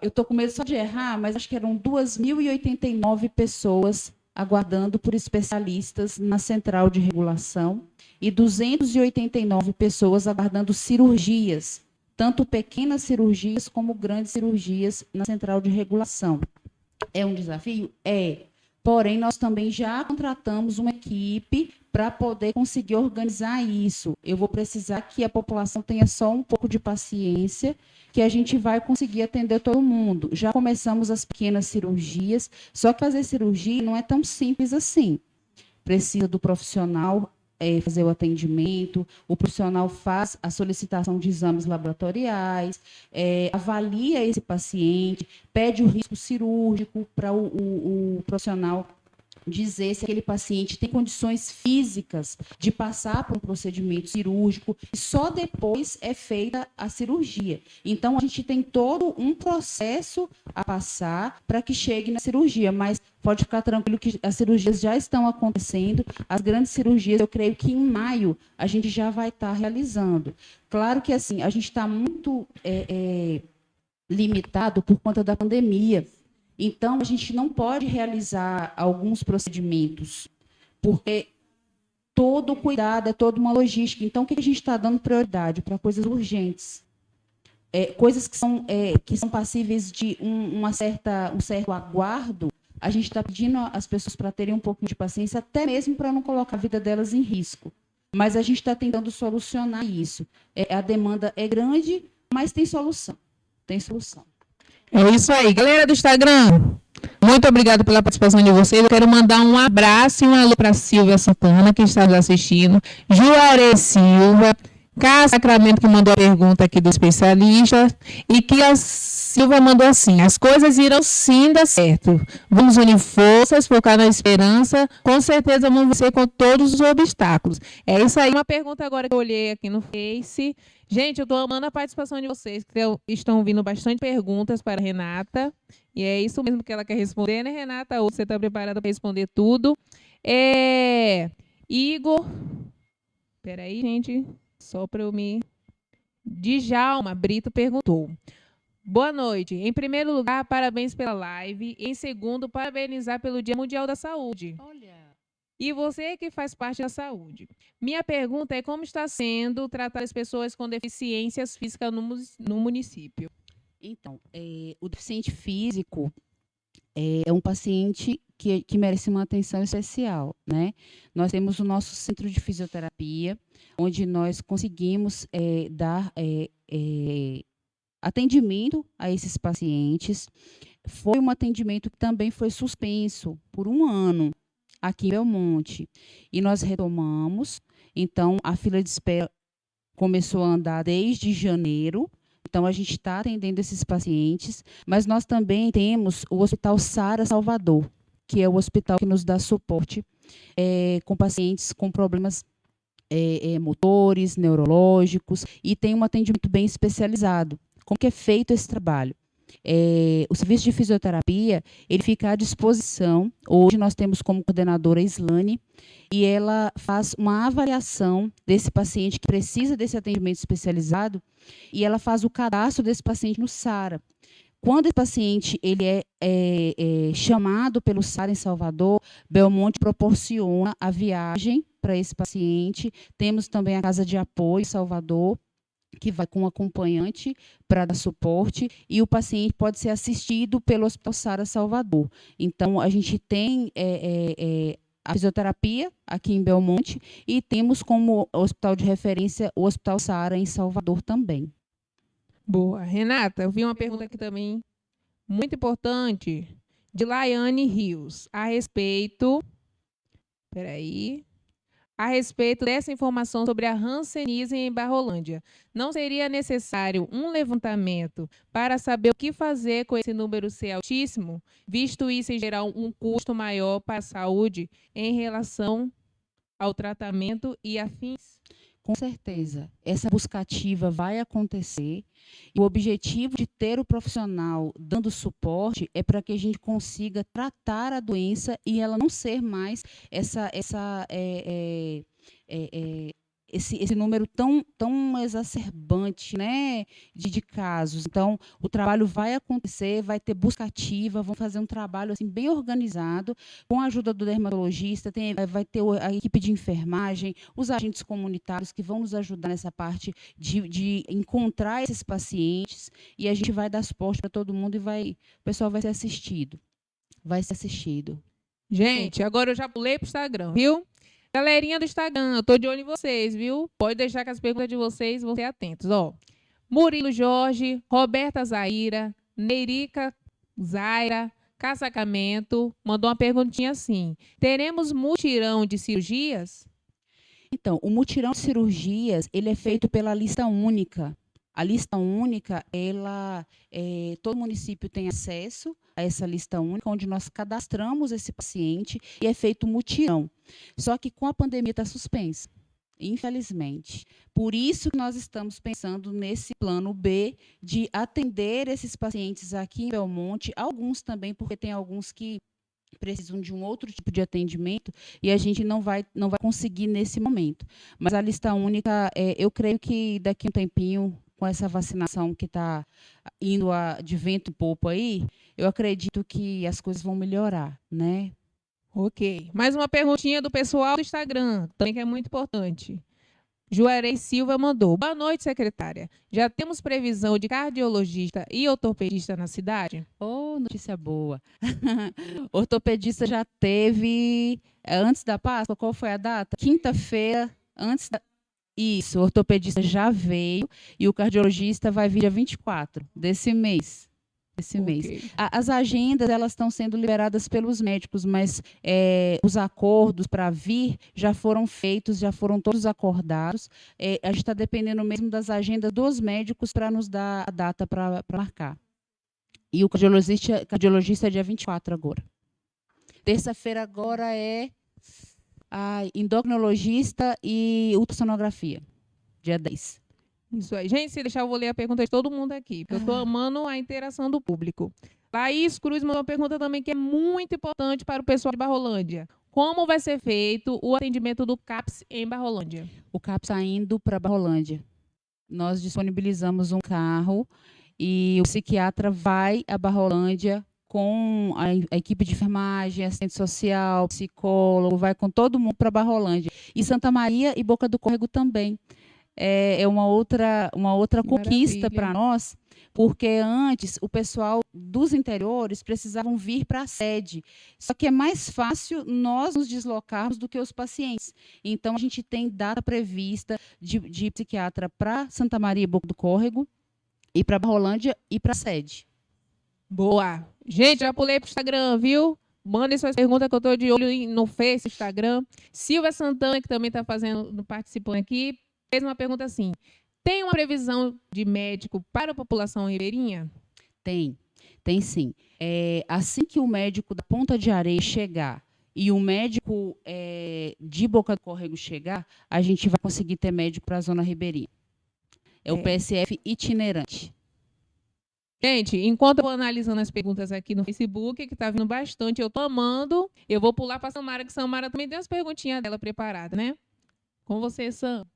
Eu estou com medo só de errar, mas acho que eram 2.089 pessoas aguardando por especialistas na central de regulação e 289 pessoas aguardando cirurgias, tanto pequenas cirurgias como grandes cirurgias na central de regulação. É um desafio? É. Porém, nós também já contratamos uma equipe para poder conseguir organizar isso. Eu vou precisar que a população tenha só um pouco de paciência, que a gente vai conseguir atender todo mundo. Já começamos as pequenas cirurgias, só que fazer cirurgia não é tão simples assim. Precisa do profissional fazer o atendimento, o profissional faz a solicitação de exames laboratoriais, avalia esse paciente, pede o risco cirúrgico para o profissional dizer se aquele paciente tem condições físicas de passar por um procedimento cirúrgico e só depois é feita a cirurgia. Então, a gente tem todo um processo a passar para que chegue na cirurgia, mas pode ficar tranquilo que as cirurgias já estão acontecendo, as grandes cirurgias, eu creio que em maio a gente já vai estar realizando. Claro que assim, a gente está muito limitado por conta da pandemia. Então, a gente não pode realizar alguns procedimentos, porque todo o cuidado é toda uma logística. Então, o que a gente está dando prioridade? Para coisas urgentes. Coisas que são passíveis de um certo aguardo, a gente está pedindo às pessoas para terem um pouquinho de paciência, até mesmo para não colocar a vida delas em risco. Mas a gente está tentando solucionar isso. A demanda é grande, mas tem solução. Tem solução. É isso aí. Galera do Instagram, muito obrigada pela participação de vocês. Eu quero mandar um abraço e um alô para Silvia Santana, que está nos assistindo. Juarez Silva. Cássio Sacramento, que mandou a pergunta aqui do especialista. E que a Silvia mandou assim: as coisas irão sim dar certo. Vamos unir forças, focar na esperança. Com certeza vamos vencer com todos os obstáculos. É isso aí. Uma pergunta agora que eu olhei aqui no Face. Gente, eu estou amando a participação de vocês, que estão vindo bastante perguntas para a Renata. E é isso mesmo que ela quer responder, né, Renata? Ou você está preparada para responder tudo? Igor. Peraí, gente. Só para eu me... Djalma Brito perguntou. Boa noite. Em primeiro lugar, parabéns pela live. Em segundo, parabenizar pelo Dia Mundial da Saúde. Olha. E você que faz parte da saúde. Minha pergunta é como está sendo tratar as pessoas com deficiências físicas no município? Então, o deficiente físico é um paciente que merece uma atenção especial, né? Nós temos o nosso centro de fisioterapia, onde nós conseguimos dar atendimento a esses pacientes. Foi um atendimento que também foi suspenso por 1 ano aqui em Belmonte. E nós retomamos, então a fila de espera começou a andar desde janeiro. Então, a gente está atendendo esses pacientes, mas nós também temos o Hospital Sara Salvador, que é o hospital que nos dá suporte com pacientes com problemas motores, neurológicos, e tem um atendimento bem especializado. Como que é feito esse trabalho? O serviço de fisioterapia, ele fica à disposição. Hoje nós temos como coordenadora a Islane, e ela faz uma avaliação desse paciente que precisa desse atendimento especializado, e ela faz o cadastro desse paciente no SARA. Quando esse paciente ele é chamado pelo SARA em Salvador, Belmonte proporciona a viagem para esse paciente. Temos também a Casa de Apoio em Salvador, que vai com um acompanhante para dar suporte, e o paciente pode ser assistido pelo Hospital Sara Salvador. Então, a gente tem a fisioterapia aqui em Belmonte e temos como hospital de referência o Hospital Sara em Salvador também. Boa. Renata, eu vi uma pergunta aqui também, muito importante, de Laiane Rios, a respeito dessa informação sobre a hanseníase em Barrolândia. Não seria necessário um levantamento para saber o que fazer com esse número ser altíssimo, visto isso em geral um custo maior para a saúde em relação ao tratamento e afins? Com certeza, essa busca ativa vai acontecer, e o objetivo de ter o profissional dando suporte é para que a gente consiga tratar a doença e ela não ser mais esse número tão exacerbante, né, de casos. Então, o trabalho vai acontecer, vai ter busca ativa, vão fazer um trabalho assim, bem organizado, com a ajuda do dermatologista, vai ter a equipe de enfermagem, os agentes comunitários que vão nos ajudar nessa parte de encontrar esses pacientes, e a gente vai dar suporte para todo mundo e o pessoal vai ser assistido. Vai ser assistido. Gente, agora eu já pulei para o Instagram, viu? Galerinha do Instagram, eu tô de olho em vocês, viu? Pode deixar que as perguntas de vocês vão ser atentos, ó. Murilo Jorge, Roberta Zaira, Neirica Zaira, Caçacamento, mandou uma perguntinha assim: teremos mutirão de cirurgias? Então, o mutirão de cirurgias, ele é feito pela lista única. A lista única, todo município tem acesso a essa lista única, onde nós cadastramos esse paciente e é feito mutirão. Só que com a pandemia está suspenso, infelizmente. Por isso que nós estamos pensando nesse plano B de atender esses pacientes aqui em Belmonte, alguns também, porque tem alguns que precisam de um outro tipo de atendimento e a gente não vai conseguir nesse momento. Mas a lista única, eu creio que daqui a um tempinho, com essa vacinação que está indo de vento em popa aí, eu acredito que as coisas vão melhorar, né? Ok. Mais uma perguntinha do pessoal do Instagram, também que é muito importante. Juarez Silva mandou: boa noite, secretária. Já temos previsão de cardiologista e ortopedista na cidade? Oh, notícia boa. Ortopedista já teve, antes da Páscoa, qual foi a data? Quinta-feira, antes da... Isso, o ortopedista já veio e o cardiologista vai vir dia 24 desse mês. Mês. As agendas, elas estão sendo liberadas pelos médicos, mas os acordos para vir já foram feitos, já foram todos acordados. A gente está dependendo mesmo das agendas dos médicos para nos dar a data para marcar. E o cardiologista é dia 24 agora. Terça-feira agora é endocrinologista e ultrassonografia, dia 10. Isso aí. Gente, se deixar, eu vou ler a pergunta de todo mundo aqui, porque eu estou amando a interação do público. Laís Cruz mandou uma pergunta também que é muito importante para o pessoal de Barrolândia. Como vai ser feito o atendimento do CAPS em Barrolândia? O CAPS está indo para Barrolândia. Nós disponibilizamos um carro e o psiquiatra vai a Barrolândia com a equipe de enfermagem, assistente social, psicólogo, vai com todo mundo para Barrolândia. E Santa Maria e Boca do Córrego também. É uma outra conquista para nós, porque antes o pessoal dos interiores precisavam vir para a sede. Só que é mais fácil nós nos deslocarmos do que os pacientes. Então, a gente tem data prevista de psiquiatra para Santa Maria e Boca do Córrego, e para Rolândia e para a sede. Boa. Gente, já pulei pro Instagram, viu? Mandem suas perguntas que eu estou de olho no Face, Instagram. Silvia Santana, que também está participando aqui, fez uma pergunta assim: tem uma previsão de médico para a população ribeirinha? Tem sim. Assim que o médico da Ponta de Areia chegar e o médico de Boca do Córrego chegar, a gente vai conseguir ter médico para a zona ribeirinha. É o PSF itinerante. Gente, enquanto eu vou analisando as perguntas aqui no Facebook, que está vindo bastante, eu tô amando, eu vou pular para a Samara, que Samara também tem umas perguntinhas dela preparadas, né? Com você, Sam.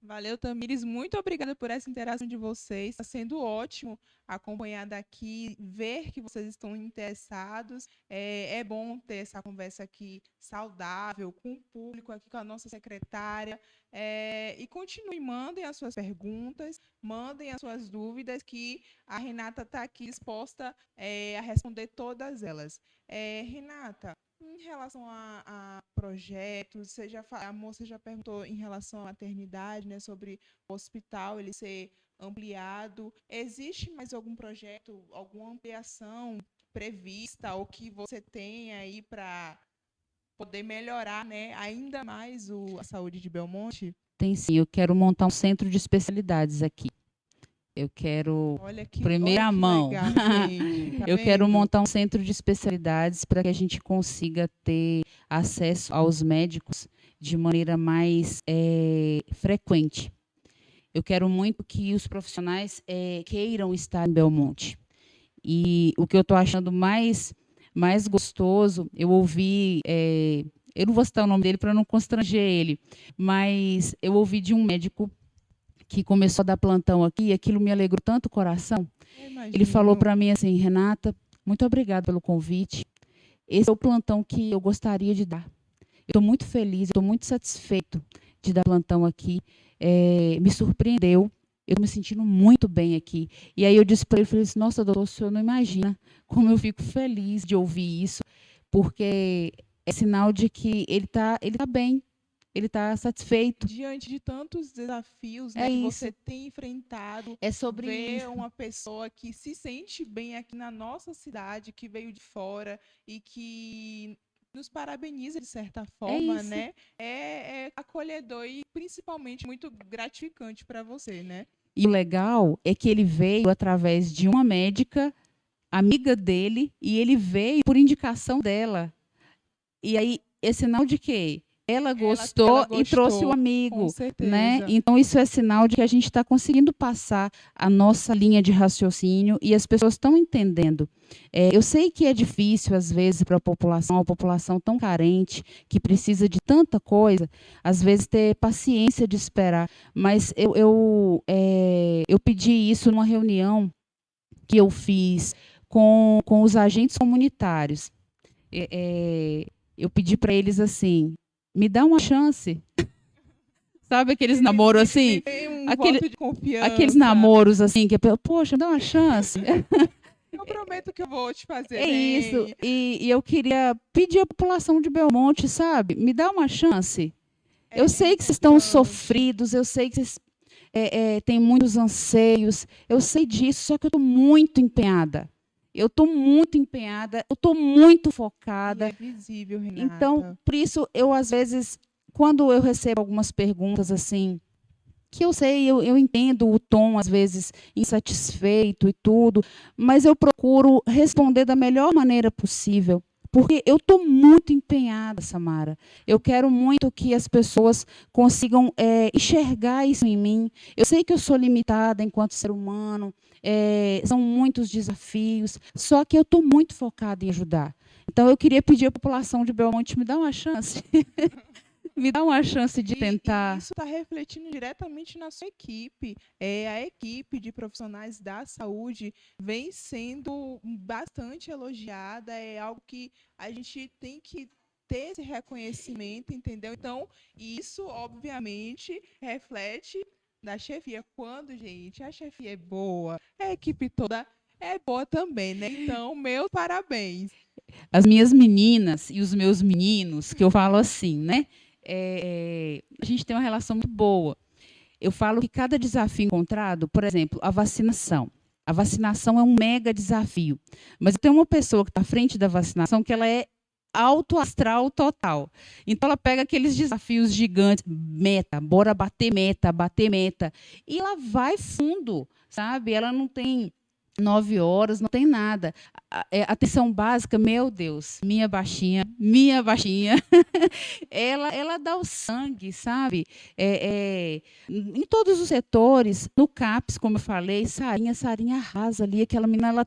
Valeu, Tamires. Muito obrigada por essa interação de vocês. Está sendo ótimo acompanhar daqui, ver que vocês estão interessados. É bom ter essa conversa aqui saudável, com o público, aqui com a nossa secretária. E continue, mandem as suas perguntas, mandem as suas dúvidas, que a Renata está aqui disposta a responder todas elas. Renata, em relação a projetos, a moça já perguntou em relação à maternidade, né, sobre o hospital, ele ser ampliado. Existe mais algum projeto, alguma ampliação prevista, ou que você tem aí para poder melhorar, né, ainda mais a saúde de Belmonte? Tem sim, eu quero montar um centro de especialidades aqui. Eu quero, primeira mão, legal, gente. Tá eu quero vendo? montar um centro de especialidades para que a gente consiga ter acesso aos médicos de maneira mais frequente. Eu quero muito que os profissionais queiram estar em Belmonte. E o que eu estou achando mais gostoso, eu ouvi, eu não vou citar o nome dele para não constranger ele, mas eu ouvi de um médico que começou a dar plantão aqui, e aquilo me alegrou tanto o coração. Ele falou para mim assim: Renata, muito obrigada pelo convite. Esse é o plantão que eu gostaria de dar. Eu estou muito feliz, estou muito satisfeito de dar plantão aqui. Me surpreendeu, eu estou me sentindo muito bem aqui. E aí eu disse para ele, falei assim: nossa, doutor, o senhor não imagina como eu fico feliz de ouvir isso, porque é sinal de que ele tá bem. Ele está satisfeito. Diante de tantos desafios, É né, que isso. você tem enfrentado, É sobre ver isso. uma pessoa que se sente bem aqui na nossa cidade, que veio de fora e que nos parabeniza de certa forma, isso. né? É acolhedor e principalmente muito gratificante para você, né? E o legal é que ele veio através de uma médica, amiga dele, e ele veio por indicação dela. E aí, é sinal de quê? Ela gostou e trouxe o amigo, com certeza. né? Então, isso é sinal de que a gente está conseguindo passar a nossa linha de raciocínio e as pessoas estão entendendo. Eu sei que é difícil, às vezes, para a população tão carente, que precisa de tanta coisa, às vezes ter paciência de esperar. Mas eu pedi isso numa reunião que eu fiz com os agentes comunitários. Eu pedi para eles assim: me dá uma chance. Sabe aqueles namoros assim? Tem um Aquele- voto de confiança. Aqueles namoros assim, que poxa, me dá uma chance. Eu prometo que eu vou te fazer É bem. isso. E eu queria pedir à população de Belmonte, sabe? Me dá uma chance. Eu sei que vocês estão sofridos, eu sei que vocês têm muitos anseios, eu sei disso, só que eu estou muito empenhada. Eu estou muito focada. E é visível, Renata. Então, por isso, eu, às vezes, quando eu recebo algumas perguntas assim, que eu sei, eu entendo o tom, às vezes, insatisfeito e tudo, mas eu procuro responder da melhor maneira possível, porque eu estou muito empenhada, Samara. Eu quero muito que as pessoas consigam enxergar isso em mim. Eu sei que eu sou limitada enquanto ser humano, são muitos desafios, só que eu estou muito focada em ajudar. Então, eu queria pedir à população de Belmonte, me dá uma chance. Me dá uma chance de tentar. E isso está refletindo diretamente na sua equipe. A equipe de profissionais da saúde vem sendo bastante elogiada. É algo que a gente tem que ter esse reconhecimento, entendeu? Então, isso, obviamente, reflete da chefia. Quando, gente, a chefia é boa, a equipe toda é boa também, né? Então, meus parabéns. As minhas meninas e os meus meninos, que eu falo assim, né? A gente tem uma relação muito boa. Eu falo que cada desafio encontrado, por exemplo, a vacinação. A vacinação é um mega desafio. Mas tem uma pessoa que está à frente da vacinação que ela é alto astral total. Então, ela pega aqueles desafios gigantes, meta, bora bater meta, bater meta. E ela vai fundo, sabe? Ela não tem 9 horas, não tem nada. Atenção básica, meu Deus, minha baixinha, ela dá o sangue, sabe? Em todos os setores, no CAPS, como eu falei, Sarinha arrasa ali, aquela menina, ela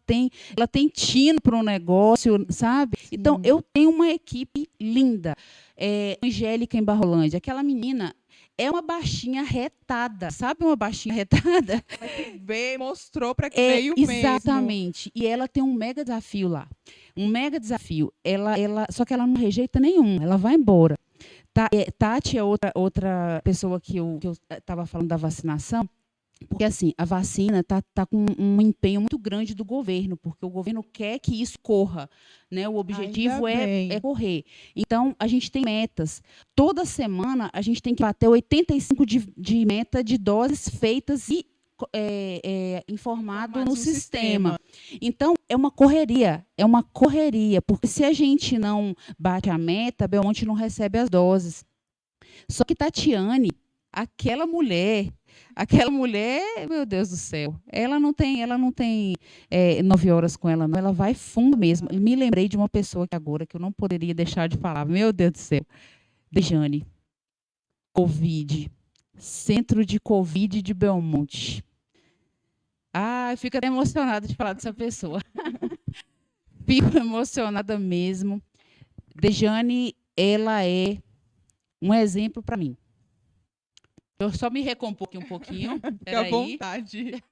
tem tino para um negócio, sabe? Sim. Então, eu tenho uma equipe linda. Angélica em Barrolândia, aquela menina é uma baixinha retada, sabe uma baixinha retada? Mostrou para que veio mesmo. Exatamente. E ela tem um mega desafio lá. Um mega desafio. Só que ela não rejeita nenhum, ela vai embora. Tati é outra pessoa que eu estava falando da vacinação, porque assim, a vacina tá com um empenho muito grande do governo, porque o governo quer que isso corra, né? O objetivo é correr. Então, a gente tem metas. Toda semana, a gente tem que bater 85 de meta de doses feitas e informado no sistema. Então, é uma correria, porque se a gente não bate a meta, Belmonte não recebe as doses. Só que Tatiane, aquela mulher, meu Deus do céu, ela não tem 9 horas com ela, não, ela vai fundo mesmo. Me lembrei de uma pessoa que agora, que eu não poderia deixar de falar, meu Deus do céu, Dejane, Covid, Centro de Covid de Belmonte. Eu fico até emocionada de falar dessa pessoa. Fico emocionada mesmo. Dejane, ela é um exemplo para mim. Eu só me recompor aqui um pouquinho. Fica à vontade.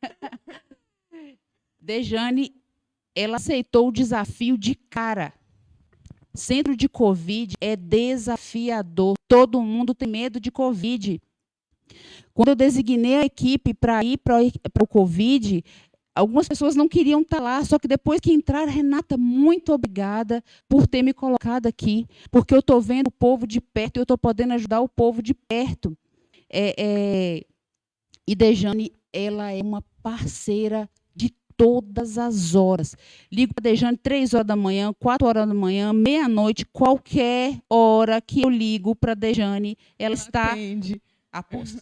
Dejane, ela aceitou o desafio de cara. Centro de Covid é desafiador. Todo mundo tem medo de Covid. Quando eu designei a equipe para ir para o Covid, algumas pessoas não queriam estar lá, só que depois que entraram, Renata, muito obrigada por ter me colocado aqui, porque eu estou vendo o povo de perto, eu estou podendo ajudar o povo de perto. E Dejane, ela é uma parceira de todas as horas. Ligo para Dejane 3 horas da manhã, 4 horas da manhã, meia-noite, qualquer hora que eu ligo para Dejane, ela está a posto.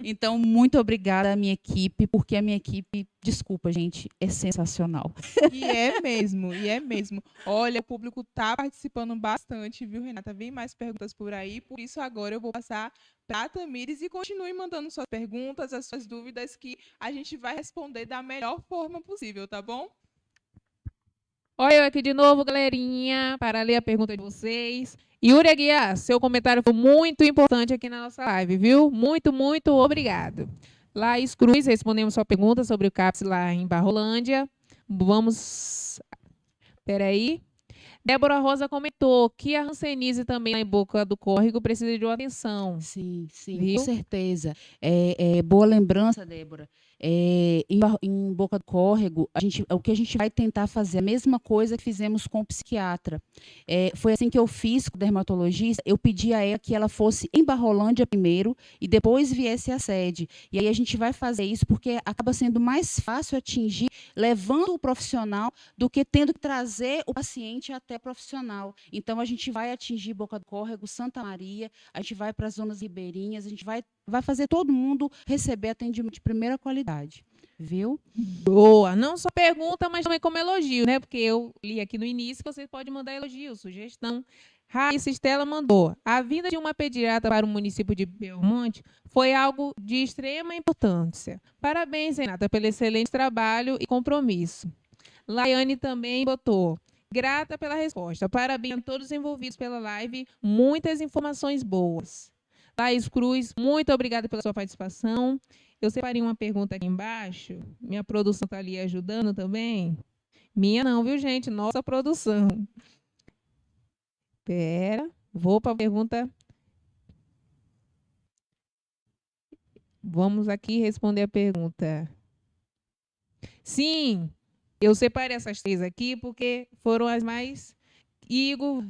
Então, muito obrigada à minha equipe, porque a minha equipe, desculpa, gente, é sensacional. E é mesmo. Olha, o público está participando bastante, viu, Renata? Vem mais perguntas por aí, por isso agora eu vou passar para a Tamires e continue mandando suas perguntas, as suas dúvidas, que a gente vai responder da melhor forma possível, tá bom? Olha eu aqui de novo, galerinha, para ler a pergunta de vocês. Yuri Aguiar, seu comentário foi muito importante aqui na nossa live, viu? Muito, muito obrigado. Laís Cruz, respondemos sua pergunta sobre o CAPS lá em Barrolândia. Vamos... Peraí. Débora Rosa comentou que a Hanseníase também lá em Boca do Córrego precisa de uma atenção. Sim, viu? Com certeza. Boa lembrança, Débora. Em Boca do Córrego, o que a gente vai tentar fazer, a mesma coisa que fizemos com o psiquiatra. Foi assim que eu fiz com o dermatologista, eu pedi a ela que ela fosse em Barrolândia primeiro e depois viesse à sede. E aí a gente vai fazer isso porque acaba sendo mais fácil atingir levando o profissional do que tendo que trazer o paciente até profissional. Então, a gente vai atingir Boca do Córrego, Santa Maria, a gente vai para as zonas ribeirinhas, a gente vai fazer todo mundo receber atendimento de primeira qualidade, viu? Boa! Não só pergunta, mas também como elogio, né? Porque eu li aqui no início que você pode mandar elogio, sugestão. Raíssa Estela mandou. A vinda de uma pediatra para o município de Belmonte foi algo de extrema importância. Parabéns, Renata, pelo excelente trabalho e compromisso. Laiane também botou. Grata pela resposta. Parabéns a todos os envolvidos pela live. Muitas informações boas. Laís Cruz, muito obrigada pela sua participação. Eu separei uma pergunta aqui embaixo. Minha produção está ali ajudando também. Minha não, viu, gente? Nossa produção. Espera. Vou para a pergunta. Vamos aqui responder a pergunta. Sim, eu separei essas 3 aqui porque foram as mais... Igor,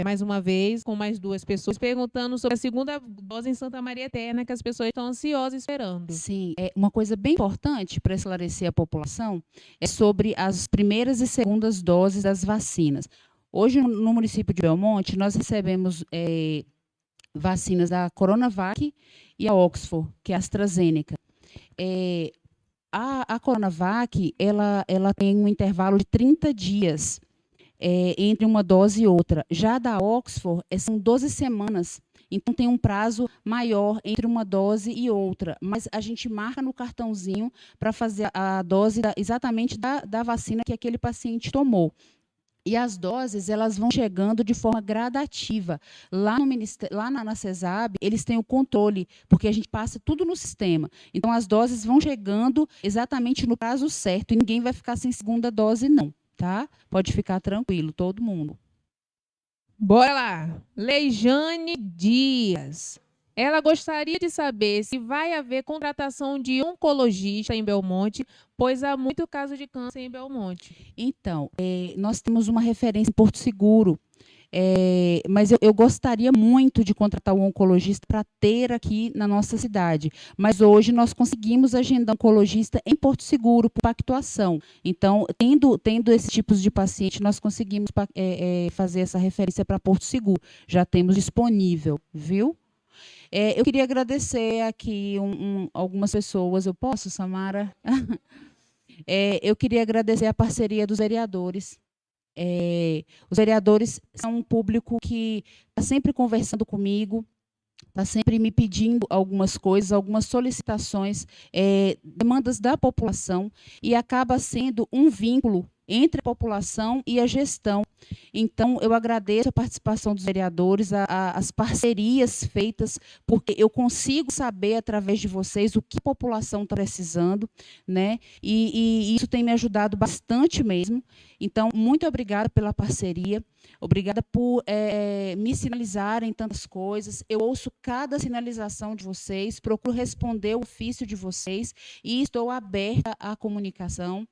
mais uma vez, com mais 2 pessoas, perguntando sobre a segunda dose em Santa Maria Eterna, que as pessoas estão ansiosas esperando. Sim, uma coisa bem importante para esclarecer a população é sobre as primeiras e segundas doses das vacinas. Hoje, no município de Belmonte, nós recebemos vacinas da Coronavac e a Oxford, que é a AstraZeneca. A Coronavac, ela tem um intervalo de 30 dias entre uma dose e outra. Já da Oxford, são 12 semanas. Então, tem um prazo maior entre uma dose e outra. Mas a gente marca no cartãozinho para fazer a dose exatamente da vacina que aquele paciente tomou. E as doses, elas vão chegando de forma gradativa. Lá na CESAB, eles têm o controle, porque a gente passa tudo no sistema. Então, as doses vão chegando exatamente no prazo certo, e ninguém vai ficar sem segunda dose, não. Tá? Pode ficar tranquilo, todo mundo. Bora lá. Lejane Dias. Ela gostaria de saber se vai haver contratação de oncologista em Belmonte, pois há muito caso de câncer em Belmonte. Então, nós temos uma referência em Porto Seguro, mas eu gostaria muito de contratar um oncologista para ter aqui na nossa cidade. Mas hoje nós conseguimos agendar um oncologista em Porto Seguro por pactuação. Então, tendo esses tipos de paciente, nós conseguimos fazer essa referência para Porto Seguro. Já temos disponível, viu? Eu queria agradecer aqui algumas pessoas. Eu posso, Samara? Eu queria agradecer a parceria dos vereadores. Os vereadores são um público que está sempre conversando comigo, está sempre me pedindo algumas coisas, algumas solicitações, demandas da população, e acaba sendo um vínculo entre a população e a gestão. Então, eu agradeço a participação dos vereadores, as parcerias feitas, porque eu consigo saber, através de vocês, o que a população está precisando, né? E isso tem me ajudado bastante mesmo. Então, muito obrigada pela parceria, obrigada por me sinalizarem tantas coisas. Eu ouço cada sinalização de vocês, procuro responder o ofício de vocês e estou aberta à comunicação.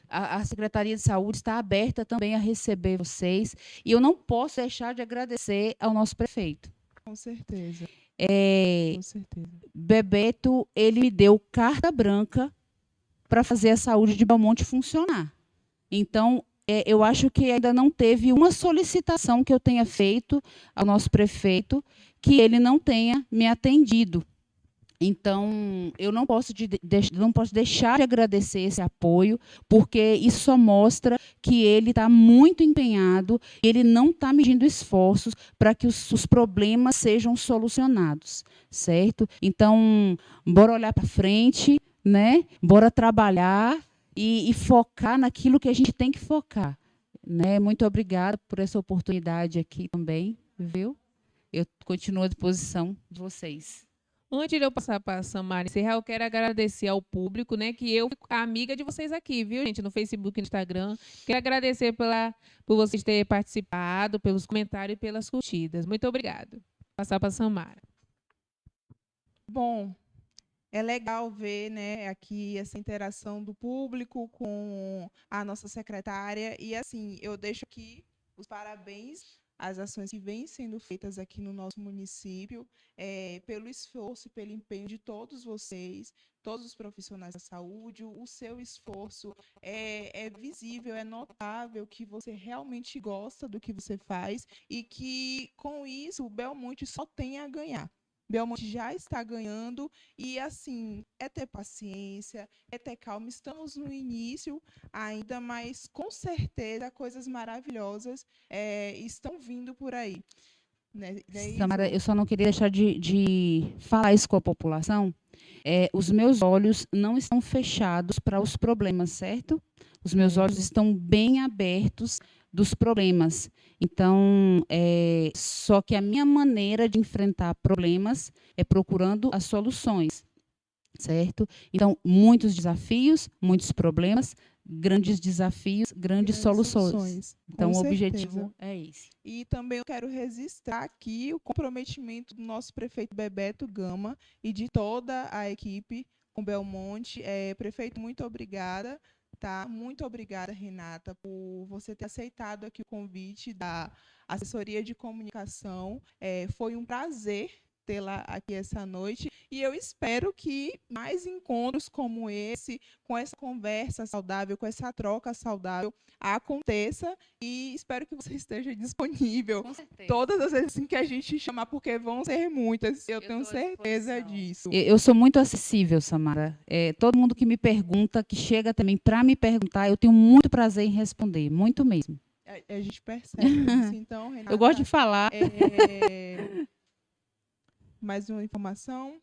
A Secretaria de Saúde está aberta também a receber vocês, e eu não posso deixar de agradecer ao nosso prefeito. Com certeza. Com certeza. Bebeto, ele me deu carta branca para fazer a saúde de Belmonte funcionar. Então, eu acho que ainda não teve uma solicitação que eu tenha feito ao nosso prefeito que ele não tenha me atendido. Então, eu não posso deixar de agradecer esse apoio, porque isso só mostra que ele está muito empenhado, ele não está medindo esforços para que os problemas sejam solucionados, certo? Então, bora olhar para frente, né? Bora trabalhar e focar naquilo que a gente tem que focar, né? Muito obrigada por essa oportunidade aqui também, viu? Eu continuo à disposição de vocês. Antes de eu passar para a Samara encerrar, eu quero agradecer ao público, né, que eu fui amiga de vocês aqui, viu, gente, no Facebook e no Instagram. Quero agradecer por vocês terem participado, pelos comentários e pelas curtidas. Muito obrigada. Vou passar para a Samara. Bom, é legal ver, né, aqui essa interação do público com a nossa secretária. E, assim, eu deixo aqui os parabéns às ações que vêm sendo feitas aqui no nosso município, pelo esforço e pelo empenho de todos vocês, todos os profissionais da saúde. O seu esforço é visível, é notável que você realmente gosta do que você faz e que, com isso, o Belmonte só tem a ganhar. Belmonte já está ganhando e, assim, é ter paciência, é ter calma. Estamos no início ainda, mas, com certeza, coisas maravilhosas estão vindo por aí. Né? Samara, eu só não queria deixar de falar isso com a população. Os meus olhos não estão fechados para os problemas, certo? Os meus olhos estão bem abertos dos problemas. Então, só que a minha maneira de enfrentar problemas é procurando as soluções, certo? Então, muitos desafios, muitos problemas, grandes desafios, grandes soluções. Então, Com o certeza. objetivo é esse. E também eu quero registrar aqui o comprometimento do nosso prefeito Bebeto Gama e de toda a equipe com Belmonte. Prefeito, muito obrigada, tá? Muito obrigada, Renata, por você ter aceitado aqui o convite da assessoria de comunicação. Foi um prazer tê-la aqui essa noite e eu espero que mais encontros como esse, com essa conversa saudável, com essa troca saudável, aconteça e espero que você esteja disponível Com certeza. todas as vezes que a gente chamar, porque vão ser muitas, eu tenho tô à certeza disposição. disso. Eu sou muito acessível, Samara. Todo mundo que me pergunta, que chega também para me perguntar, eu tenho muito prazer em responder, muito mesmo. A gente percebe isso. Então, Renata, Eu gosto de falar. mais uma informação.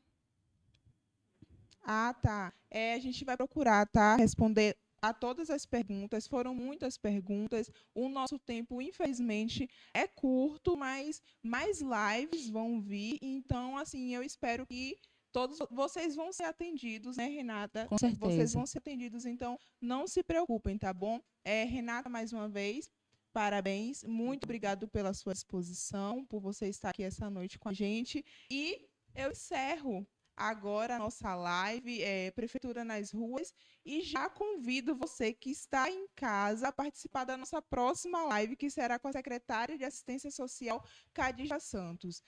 Tá. A gente vai procurar, tá? Responder a todas as perguntas. Foram muitas perguntas. O nosso tempo, infelizmente, é curto, mas mais lives vão vir. Então, assim, eu espero que todos vocês vão ser atendidos, né, Renata? Com certeza. Vocês vão ser atendidos, então não se preocupem, tá bom? Renata, mais uma vez, parabéns. Muito obrigado pela sua disposição, por você estar aqui essa noite com a gente. E eu encerro agora a nossa live, Prefeitura nas Ruas, e já convido você que está em casa a participar da nossa próxima live, que será com a secretária de Assistência Social, Khadija Santos.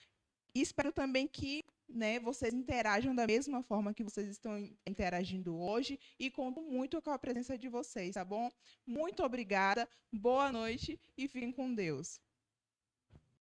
E espero também que, né, vocês interajam da mesma forma que vocês estão interagindo hoje e conto muito com a presença de vocês, tá bom? Muito obrigada, boa noite e fiquem com Deus.